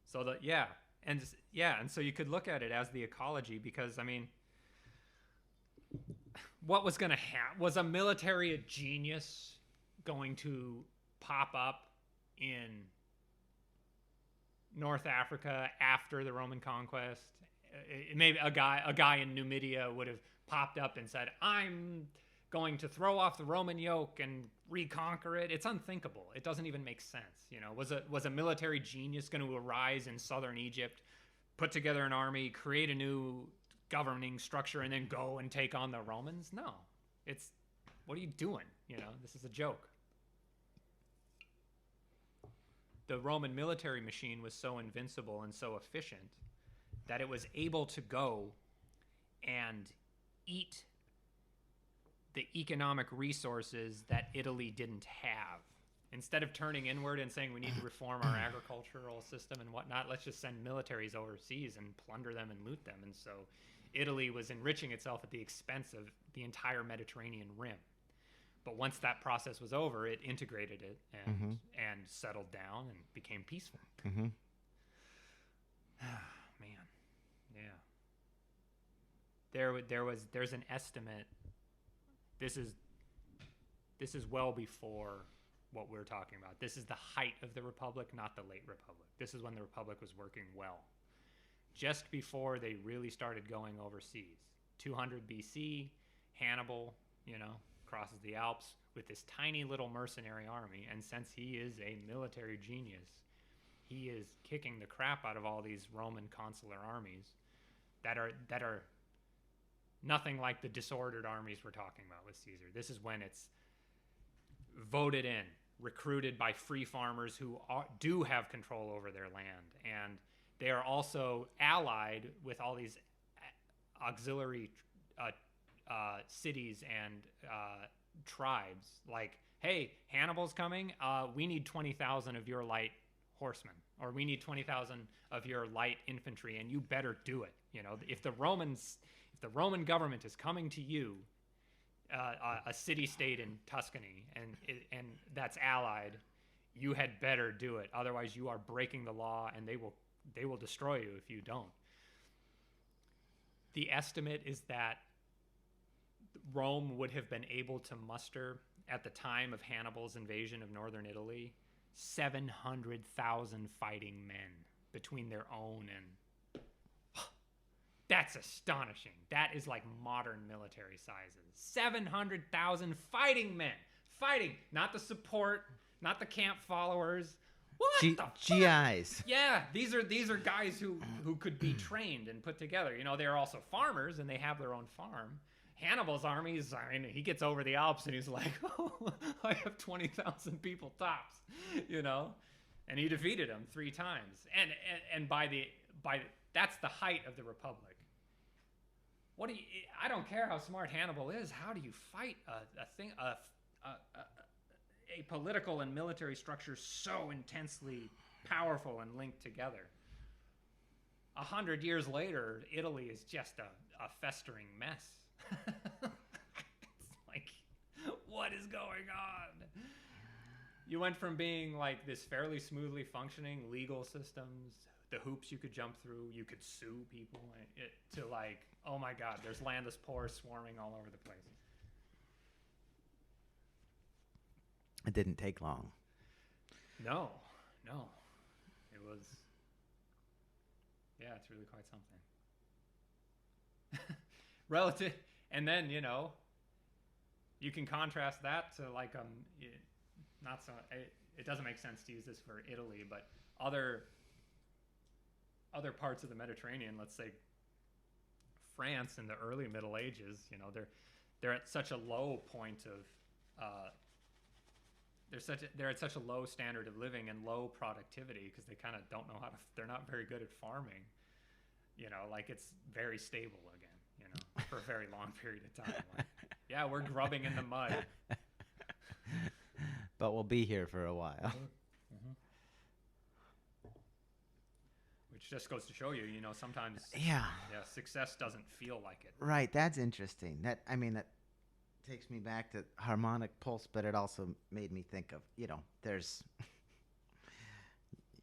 So and so you could look at it as the ecology, because what was going to happen? Was a military genius going to pop up in North Africa after the Roman conquest? Maybe a guy in Numidia would have popped up and said, "I'm going to throw off the Roman yoke and reconquer it." It's unthinkable. It doesn't even make sense. Was a military genius going to arise in southern Egypt, put together an army, create a new governing structure, and then go and take on the Romans? No. What are you doing? This is a joke. The Roman military machine was so invincible and so efficient that it was able to go and eat the economic resources that Italy didn't have. Instead of turning inward and saying we need to reform our agricultural system and whatnot, let's just send militaries overseas and plunder them and loot them. And so Italy was enriching itself at the expense of the entire Mediterranean rim. But once that process was over, it integrated it and settled down and became peaceful. Mm-hmm. Man, yeah. There's an estimate. This is well before what we're talking about. This is the height of the Republic, not the late Republic. This is when the Republic was working well. Just before they really started going overseas. 200 BC, Hannibal, crosses the Alps with this tiny little mercenary army. And since he is a military genius, he is kicking the crap out of all these Roman consular armies that are nothing like the disordered armies we're talking about with Caesar. This is when it's voted in, recruited by free farmers who do have control over their land. And they are also allied with all these auxiliary cities and tribes. Like, hey, Hannibal's coming. We need 20,000 of your light horsemen, or we need 20,000 of your light infantry, and you better do it. If the Roman government is coming to you, a city-state in Tuscany, and that's allied, you had better do it. Otherwise, you are breaking the law, and they will destroy you if you don't. The estimate is that Rome would have been able to muster, at the time of Hannibal's invasion of northern Italy, 700,000 fighting men between their own and... That's astonishing. That is like modern military sizes. 700,000 fighting men. Fighting. Not the support, not the camp followers, What the GIs. Yeah, these are guys who could be trained and put together. They're also farmers and they have their own farm. Hannibal's armies, he gets over the Alps and he's like, oh, I have 20,000 people tops, and he defeated them 3 times. And by that's the height of the Republic. I don't care how smart Hannibal is. How do you fight a political and military structure so intensely powerful and linked together? 100 years later, Italy is just a festering mess. It's like, what is going on? You went from being like this fairly smoothly functioning legal systems, the hoops you could jump through, you could sue people, to like, oh my God, there's landless pores swarming all over the place. It didn't take long. No. It was, it's really quite something. Relative, and then, you can contrast that to like, not so, it doesn't make sense to use this for Italy, but other parts of the Mediterranean, let's say France in the early Middle Ages, they're at such a low point of, they're at such a low standard of living and low productivity because they kind of don't know they're not very good at farming. Like it's very stable again, for a very long period of time. Like, yeah, we're grubbing in the mud. But we'll be here for a while. Mm-hmm. Which just goes to show you, sometimes success doesn't feel like it. Right, that's interesting. That takes me back to harmonic pulse, but it also made me think of, there's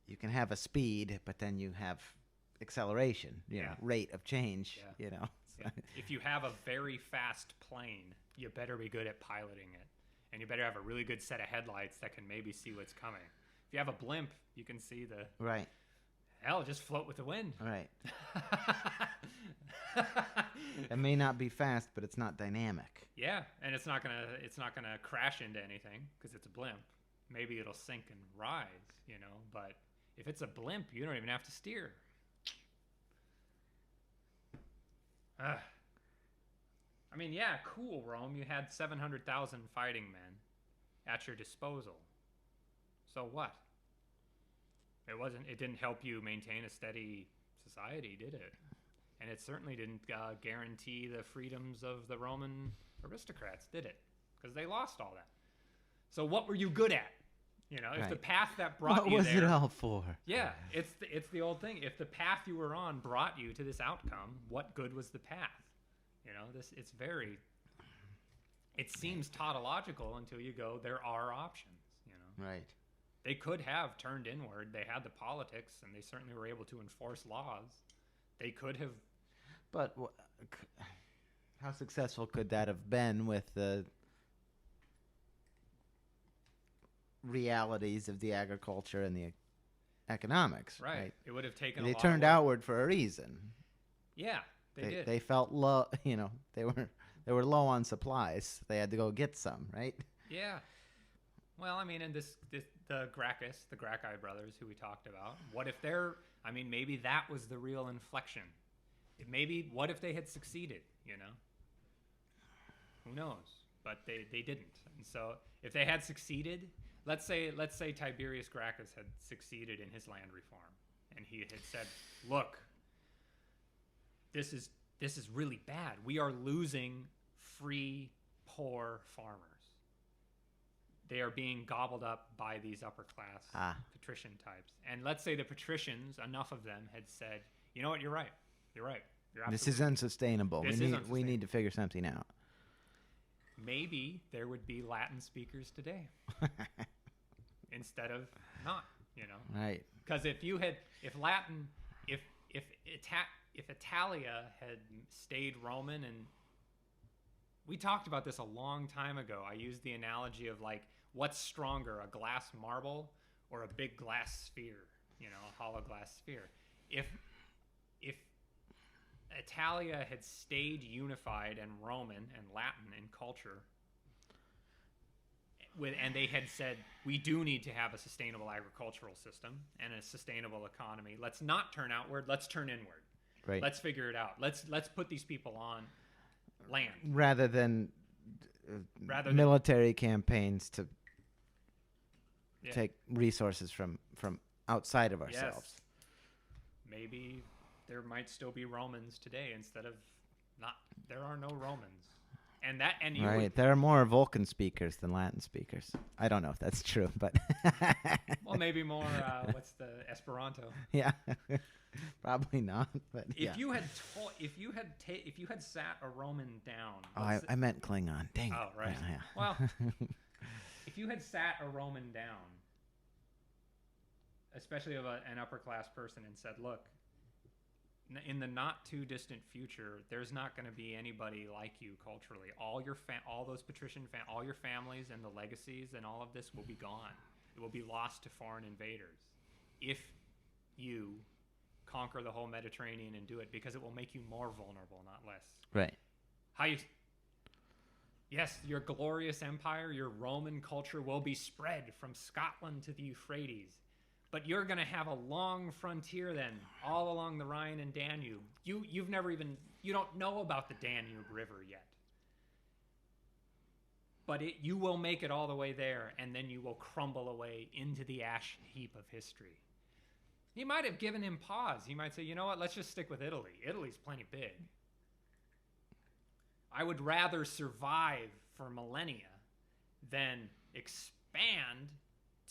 you can have a speed, but then you have acceleration, rate of change, So. If you have a very fast plane, you better be good at piloting it. And you better have a really good set of headlights that can maybe see what's coming. If you have a blimp, you can see the... Right. Hell, just float with the wind. Right. It may not be fast, but it's not dynamic. Yeah, and it's not gonna crash into anything because it's a blimp. Maybe it'll sink and rise, But if it's a blimp, you don't even have to steer. Cool, Rome. You had 700,000 fighting men at your disposal. So what? It didn't help you maintain a steady society, did it? And it certainly didn't guarantee the freedoms of the Roman aristocrats, did it? Because they lost all that. So what were you good at? If the path that brought you there... What was it all for? Yeah, it's the old thing. If the path you were on brought you to this outcome, what good was the path? It seems tautological until you go, there are options, Right. They could have turned inward. They had the politics, and they certainly were able to enforce laws. They could have... But how successful could that have been with the realities of the agriculture and the economics? Right. It would have taken They turned outward for a reason. Yeah, they did. They felt low, they were low on supplies. They had to go get some, right? Yeah. Well, and the Gracchi brothers who we talked about, what if maybe that was the real inflection. What if they had succeeded, Who knows? But they didn't. And so if they had succeeded, let's say Tiberius Gracchus had succeeded in his land reform, and he had said, look, this is really bad. We are losing free, poor farmers. They are being gobbled up by these upper class patrician types. And let's say the patricians, enough of them, had said, you know what, you're right. This is unsustainable. We need to figure something out. Maybe there would be Latin speakers today instead of not, Right. Because if Italia had stayed Roman, and we talked about this a long time ago. I used the analogy of like, what's stronger, a glass marble or a big glass sphere, a hollow glass sphere. If Italia had stayed unified and Roman and Latin in culture, and they had said, we do need to have a sustainable agricultural system and a sustainable economy. Let's not turn outward. Let's turn inward. Right. Let's figure it out. Let's put these people on land rather than military campaigns to take resources from outside of ourselves. Yes. Maybe there might still be Romans today instead of not. There are no Romans. There are more Vulcan speakers than Latin speakers. I don't know if that's true, but well, maybe more. What's the Esperanto? Yeah, probably not. But if you had sat a Roman down. Oh, I meant Klingon. Dang. Oh, right. Yeah. Well, if you had sat a Roman down, especially of an upper class person, and said, "Look, in the not too distant future, there's not going to be anybody like you culturally. All those patrician all your families and the legacies and all of this will be gone. It will be lost to foreign invaders if you conquer the whole Mediterranean and do it, because it will make you more vulnerable, not less." Right. Yes, your glorious empire, your Roman culture will be spread from Scotland to the Euphrates. But you're going to have a long frontier then, all along the Rhine and Danube. You don't know about the Danube River yet. But you will make it all the way there, and then you will crumble away into the ash heap of history. He might have given him pause. He might say, you know what, let's just stick with Italy. Italy's plenty big. I would rather survive for millennia than expand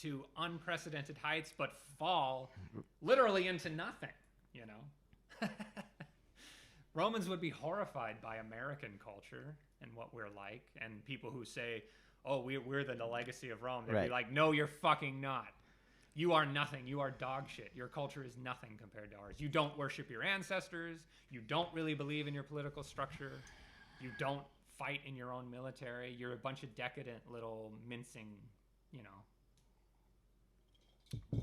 to unprecedented heights, but fall literally into nothing, Romans would be horrified by American culture and what we're like, and people who say, oh, we're the legacy of Rome. They'd be like, no, you're fucking not. You are nothing. You are dog shit. Your culture is nothing compared to ours. You don't worship your ancestors. You don't really believe in your political structure. You don't fight in your own military. You're a bunch of decadent little mincing,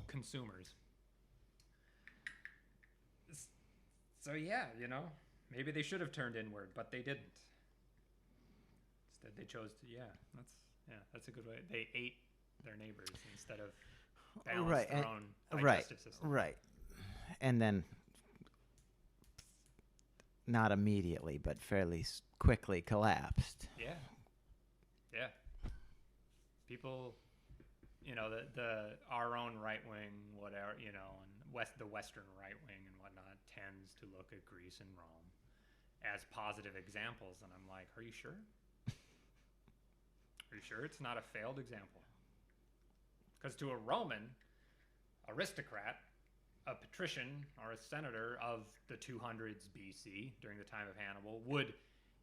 consumers. So yeah, maybe they should have turned inward, but they didn't. Instead, they chose to. That's a good way. They ate their neighbors instead of balanced their own digestive system. Right. And then, not immediately, but fairly quickly collapsed. Yeah. People. Our own right wing, whatever, and the Western right wing and whatnot tends to look at Greece and Rome as positive examples, and I'm like, are you sure? Are you sure it's not a failed example? Because to a Roman aristocrat, a patrician or a senator of the 200s BC during the time of Hannibal would.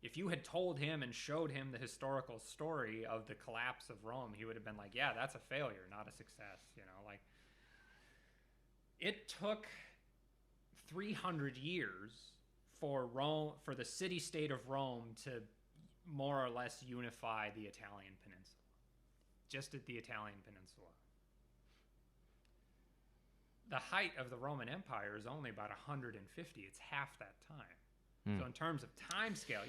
If you had told him and showed him the historical story of the collapse of Rome, he would have been like, yeah, that's a failure, not a success. It took 300 years for the city-state of Rome to more or less unify the Italian peninsula. Just at the Italian peninsula. The height of the Roman Empire is only about 150. It's half that time. So in terms of time scale,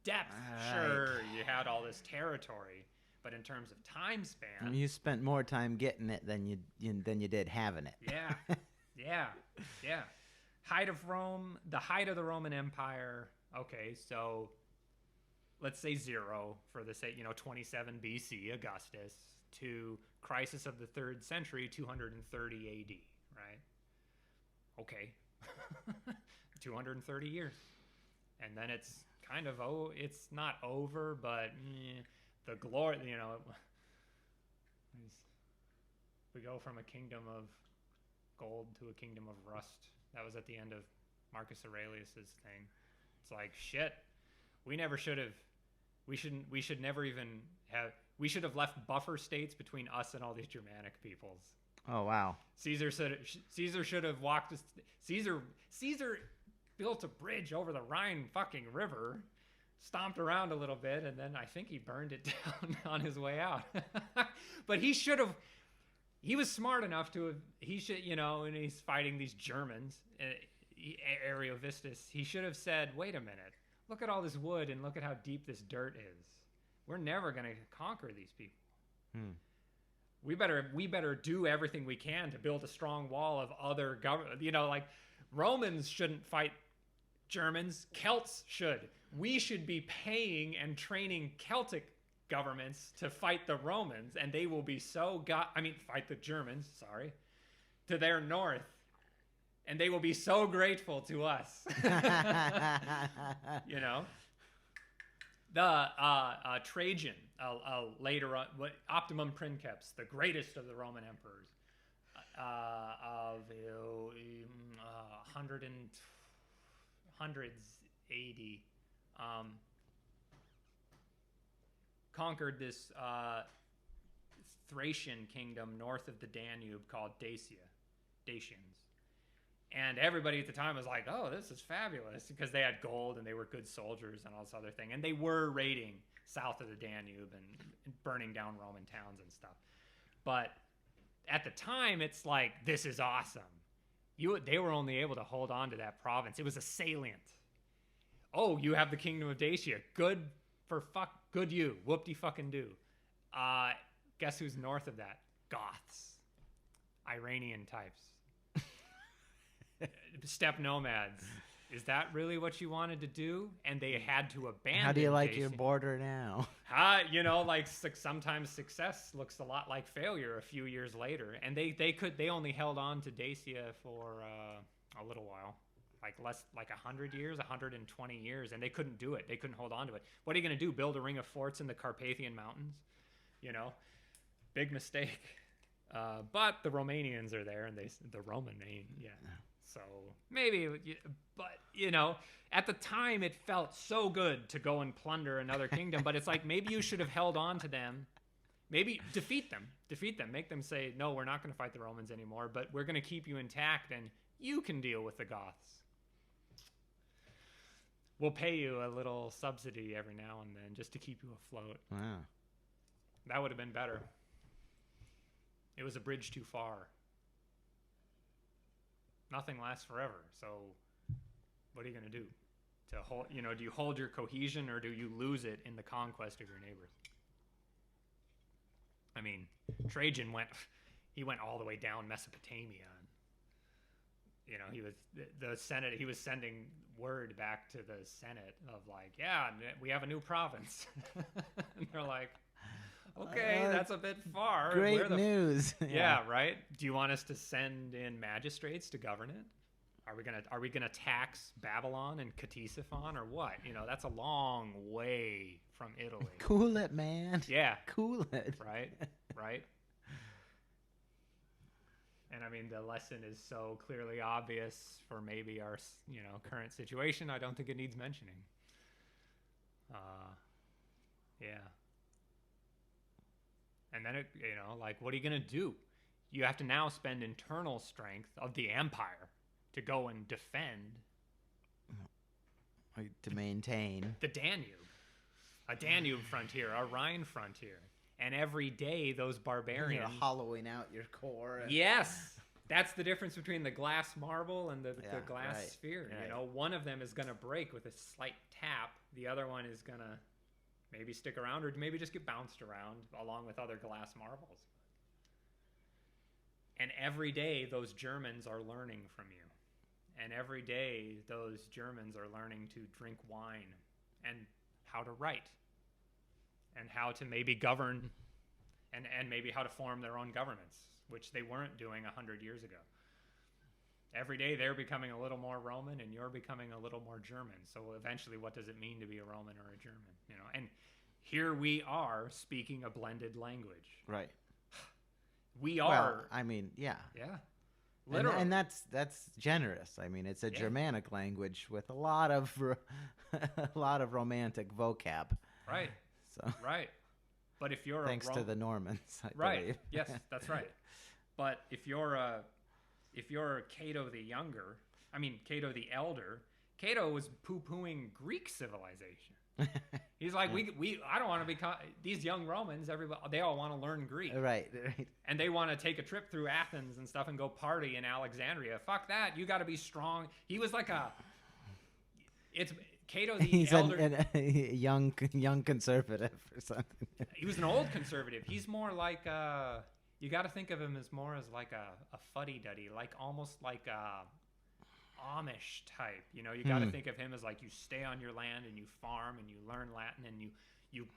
depth, sure, you had all this territory, but in terms of time span, you spent more time getting it than you did having it. Yeah. Height of Rome, the height of the Roman Empire. Okay, so let's say 0 for the sake, 27 BC, Augustus, to crisis of the 3rd century, 230 AD, right? Okay, 230 years. And then it's kind of, it's not over, but the glory, we go from a kingdom of gold to a kingdom of rust. That was at the end of Marcus Aurelius's thing. It's like, shit, we should have left buffer states between us and all these Germanic peoples. Oh, wow. Caesar should have walked, Caesar built a bridge over the Rhine fucking river, stomped around a little bit, and then I think he burned it down on his way out. But he was smart enough to have, and he's fighting these Germans, Ariovistus, he should have said, wait a minute, look at all this wood and look at how deep this dirt is. We're never going to conquer these people. We better do everything we can to build a strong wall of other government. Like Romans shouldn't fight Germans. Celts should. We should be paying and training Celtic governments to fight the Romans, and they will be fight the Germans, sorry, to their north, and they will be so grateful to us. The Trajan, later on, Optimum Princeps, the greatest of the Roman emperors, of 100s AD, conquered this Thracian kingdom north of the Danube called Dacians. And everybody at the time was like, oh, this is fabulous, because they had gold and they were good soldiers and all this other thing. And they were raiding south of the Danube and burning down Roman towns and stuff. But at the time, it's like, this is awesome. They were only able to hold on to that province. It was a salient. Oh, you have the kingdom of Dacia. Good you. Whoop-de-fucking-do. Guess who's north of that? Goths. Iranian types. Steppe nomads. Is that really what you wanted to do? And they had to abandon. How do you like your border now? Sometimes success looks a lot like failure a few years later. And they only held on to Dacia for a little while, like 100 years, 120 years, and they couldn't do it. They couldn't hold on to it. What are you going to do? Build a ring of forts in the Carpathian Mountains? Big mistake. But the Romanians are there, and the Roman name, yeah. So maybe, but at the time it felt so good to go and plunder another kingdom. But it's like, maybe you should have held on to them. Maybe defeat them, make them say, no, we're not going to fight the Romans anymore, but we're going to keep you intact and you can deal with the Goths. We'll pay you a little subsidy every now and then just to keep you afloat. Wow. That would have been better. It was a bridge too far. Nothing lasts forever. So what are you going to do? Do you hold your cohesion, or do you lose it in the conquest of your neighbors? I mean, Trajan went all the way down Mesopotamia. And, he was the Senate. He was sending word back to the Senate of like, yeah, we have a new province. And they're like, okay, that's a bit far. Great news. Yeah, right. Do you want us to send in magistrates to govern it? Are we gonna tax Babylon and Ctesiphon or what? That's a long way from Italy. Cool it, man. Yeah, cool it. Right. And I mean, the lesson is so clearly obvious for maybe our current situation. I don't think it needs mentioning. Yeah. And then what are you going to do? You have to now spend internal strength of the empire to go and defend. To maintain. The Danube. A Danube frontier, a Rhine frontier. And every day those barbarians... You're hollowing out your core. Yes! That's the difference between the glass marble and the glass sphere. Right. One of them is going to break with a slight tap. The other one is going to maybe stick around, or maybe just get bounced around along with other glass marbles. And every day those Germans are learning from you. And every day those Germans are learning to drink wine and how to write and how to maybe govern and maybe how to form their own governments, which they weren't doing 100 years ago. Every day they're becoming a little more Roman and you're becoming a little more German. So eventually, what does it mean to be a Roman or a German? And here we are speaking a blended language. Right. We are. Well, I mean, yeah. Yeah. Literally. And that's generous. I mean, it's a Germanic language with a lot of romantic vocab. Right. So. Right. But if you're thanks to the Normans, I believe. Yes, that's right. But if you're Cato the Elder, Cato was poo-pooing Greek civilization. He's like, I don't want to be these young Romans. They all want to learn Greek, right? And they want to take a trip through Athens and stuff and go party in Alexandria. Fuck that! You got to be strong. He was like Cato the He's Elder. a young conservative or something. He was an old conservative. He's more like you got to think of him as more as like a fuddy-duddy, like almost like a Amish type. You know, you got to think of him as like you stay on your land and you farm and you learn Latin and you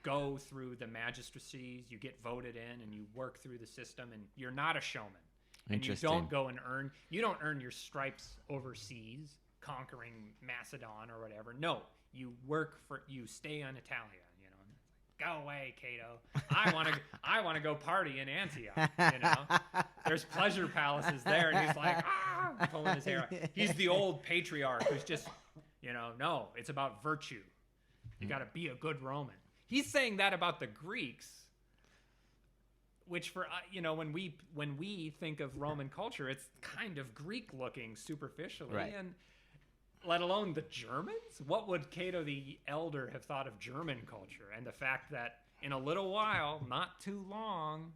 go through the magistracies, you get voted in and you work through the system, and you're not a showman. And you don't go and you don't earn your stripes overseas conquering Macedon or whatever. No, you stay on Italia. You know, go away, Cato. I want to go party in Antioch. You know, there's pleasure palaces there, and he's like pulling his hair out. He's the old patriarch who's just, you know, no, it's about virtue. You got to be a good Roman. He's saying that about the Greeks, which for you know, when we think of Roman culture, it's kind of Greek looking superficially, right. And let alone the Germans. What would Cato the Elder have thought of German culture, and the fact that in a little while, not too long,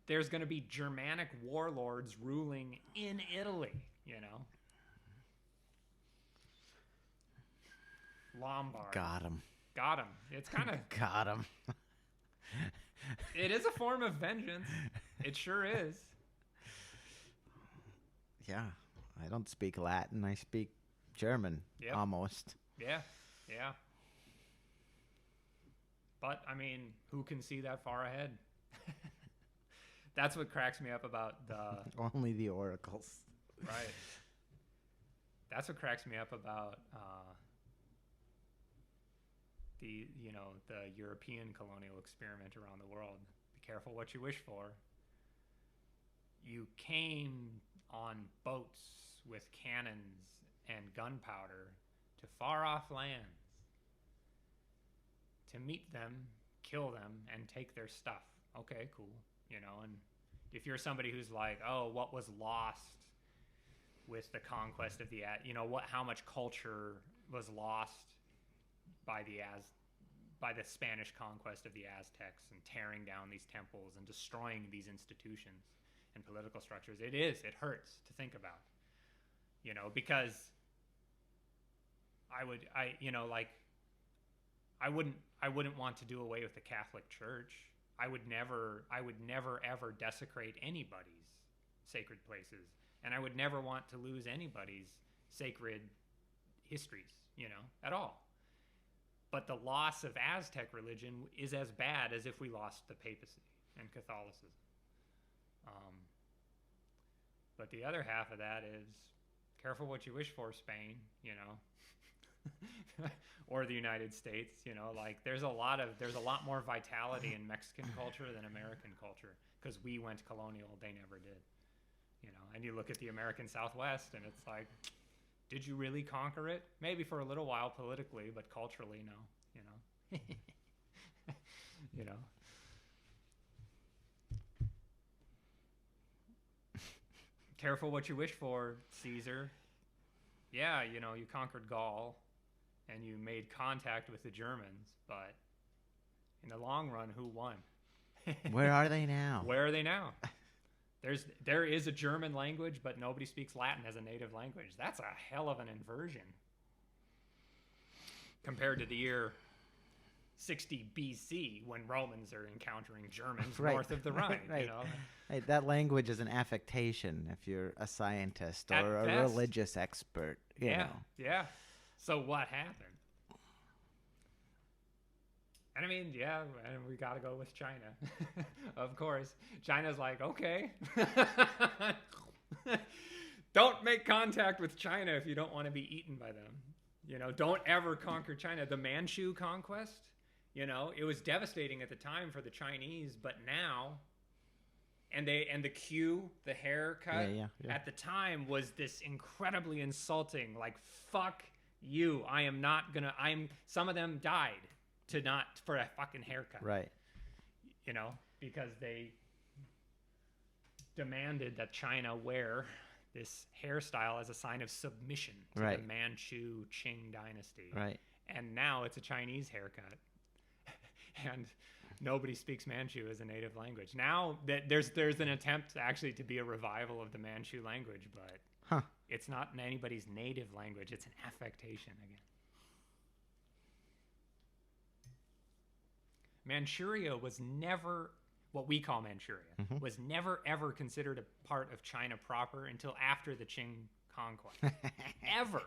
there's going to be Germanic warlords ruling in Italy, you know? Lombard. Got him. It's kind of... Got him. It is a form of vengeance. It sure is. Yeah. I don't speak Latin. I speak German, almost. Yeah. But, I mean, who can see that far ahead? That's what cracks me up about the... Only the oracles. Right. That's what cracks me up about the European colonial experiment around the world. Be careful what you wish for. You came on boats with cannons and gunpowder to far-off lands to meet them, kill them, and take their stuff. Okay, cool. You know, and if you're somebody who's like, oh, what was lost with the conquest of the, how much culture was lost by the Spanish conquest of the Aztecs and tearing down these temples and destroying these institutions and political structures. It hurts to think about, you know, because I wouldn't want to do away with the Catholic Church. I would never ever desecrate anybody's sacred places, and I would never want to lose anybody's sacred histories, you know, at all. But the loss of Aztec religion is as bad as if we lost the papacy and Catholicism. But the other half of that is careful what you wish for, Spain, you know, or the United States, you know, like there's a lot more vitality in Mexican culture than American culture because we went colonial, they never did, you know. And you look at the American Southwest and it's like, did you really conquer it? Maybe for a little while politically, but culturally, no, you know. You know. Careful what you wish for, Caesar. Yeah, you know, you conquered Gaul and you made contact with the Germans, but in the long run, who won? Where are they now? Where are they now? There is a German language, but nobody speaks Latin as a native language. That's a hell of an inversion compared to the year 60 BC when Romans are encountering Germans north of the Rhine. Right. You know? Hey, that language is an affectation if you're a scientist or a religious expert. You know. Yeah. So what happened? And I mean, and we got to go with China. Of course. China's like, okay. Don't make contact with China if you don't want to be eaten by them. You know, don't ever conquer China. The Manchu conquest, you know, it was devastating at the time for the Chinese, but now, and the queue, the haircut, at the time was this incredibly insulting, like, fuck you. Some of them died for a fucking haircut. Right. You know, because they demanded that China wear this hairstyle as a sign of submission to the Manchu Qing dynasty. Right. And now it's a Chinese haircut. And nobody speaks Manchu as a native language. Now there's an attempt actually to be a revival of the Manchu language, but Huh. It's not in anybody's native language. It's an affectation again. Manchuria was never, what we call Manchuria, was never ever considered a part of China proper until after the Qing conquest. Ever.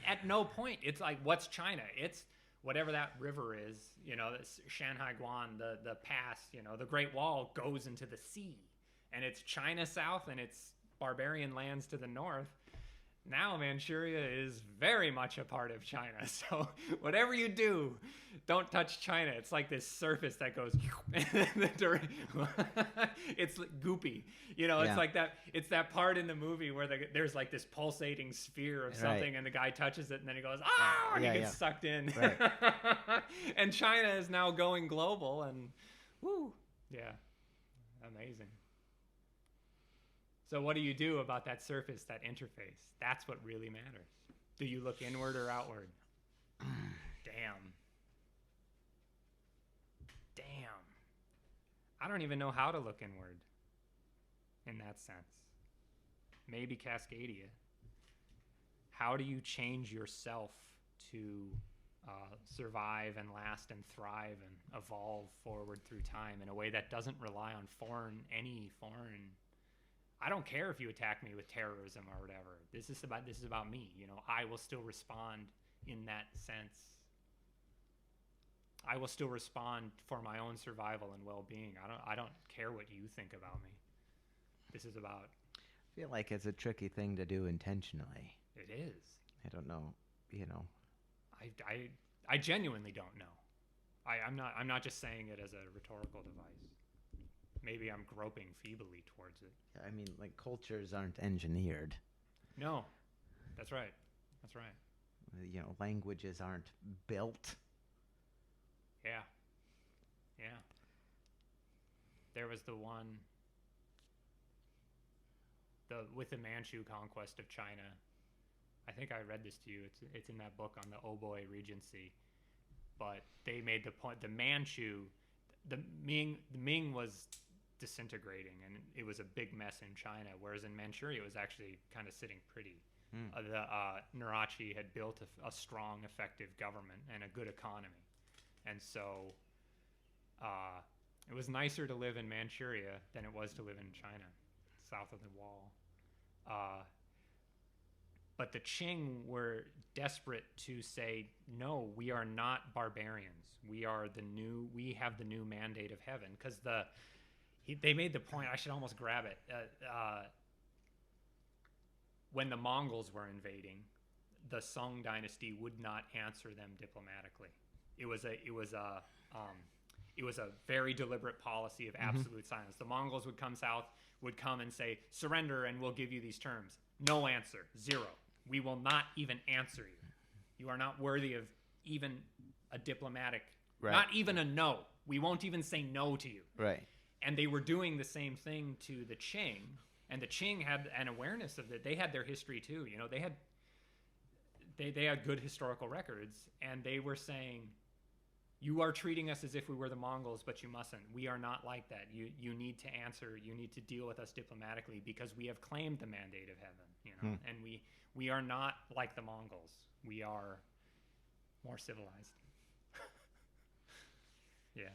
At no point. It's like, what's China? It's whatever that river is, you know, Shanhai Guan, the pass, you know, the Great Wall goes into the sea. And it's China south and it's barbarian lands to the north. Now Manchuria is very much a part of China. So whatever you do, don't touch China. It's like this surface that goes it's goopy. You know, it's like that. It's that part in the movie where there's like this pulsating sphere of something and the guy touches it and then he goes, ah, and he gets sucked in. Right. And China is now going global and woo. Yeah. Amazing. So what do you do about that surface, that interface? That's what really matters. Do you look inward or outward? Damn. I don't even know how to look inward in that sense. Maybe Cascadia. How do you change yourself to survive and last and thrive and evolve forward through time in a way that doesn't rely on any foreign. I don't care if you attack me with terrorism or whatever. This is about me. You know, I will still respond in that sense. I will still respond for my own survival and well-being. I don't care what you think about me. This is about. I feel like it's a tricky thing to do intentionally. It is. I don't know. You know. I genuinely don't know. I'm not just saying it as a rhetorical device. Maybe I'm groping feebly towards it. I mean, like, cultures aren't engineered. No, that's right. You know, languages aren't built. Yeah. There was the one, with the Manchu conquest of China. I think I read this to you. It's in that book on the Oboy Regency. But they made the point, the Manchu, the Ming was disintegrating, and it was a big mess in China, whereas in Manchuria it was actually kind of sitting pretty. The Narachi had built a strong, effective government and a good economy, and so it was nicer to live in Manchuria than it was to live in China, south of the wall. But the Qing were desperate to say, no, we are not barbarians. We have the new mandate of heaven, because they made the point, I should almost grab it. When the Mongols were invading, the Song dynasty would not answer them diplomatically. It was a very deliberate policy of absolute silence. The Mongols would come south, would come and say, surrender and we'll give you these terms. No answer, zero. We will not even answer you. You are not worthy of even a diplomatic, not even a no. We won't even say no to you. Right. And they were doing the same thing to the Qing, and the Qing had an awareness of that. They had their history too. You know, they had good historical records, and they were saying, you are treating us as if we were the Mongols, but you mustn't. We are not like that. You need to answer. You need to deal with us diplomatically because we have claimed the mandate of heaven. You know, and we are not like the Mongols. We are more civilized. Yeah.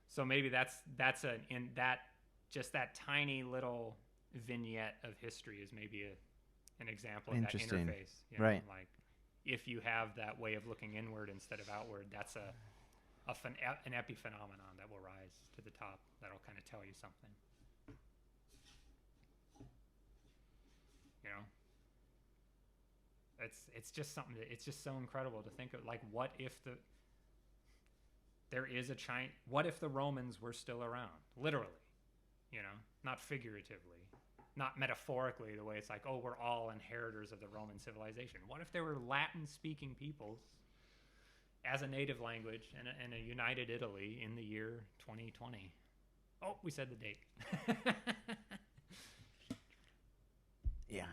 So maybe that's that tiny little vignette of history is maybe an example of that interface. You know, right. Like, if you have that way of looking inward instead of outward, that's an epiphenomenon that will rise to the top. That'll kind of tell you something. You know, it's just something. It's just so incredible to think of. Like, what if what if the Romans were still around? Literally, you know, not figuratively, not metaphorically, the way it's like, oh, we're all inheritors of the Roman civilization. What if there were Latin-speaking peoples as a native language in a united Italy in the year 2020? Oh, we said the date. Yeah.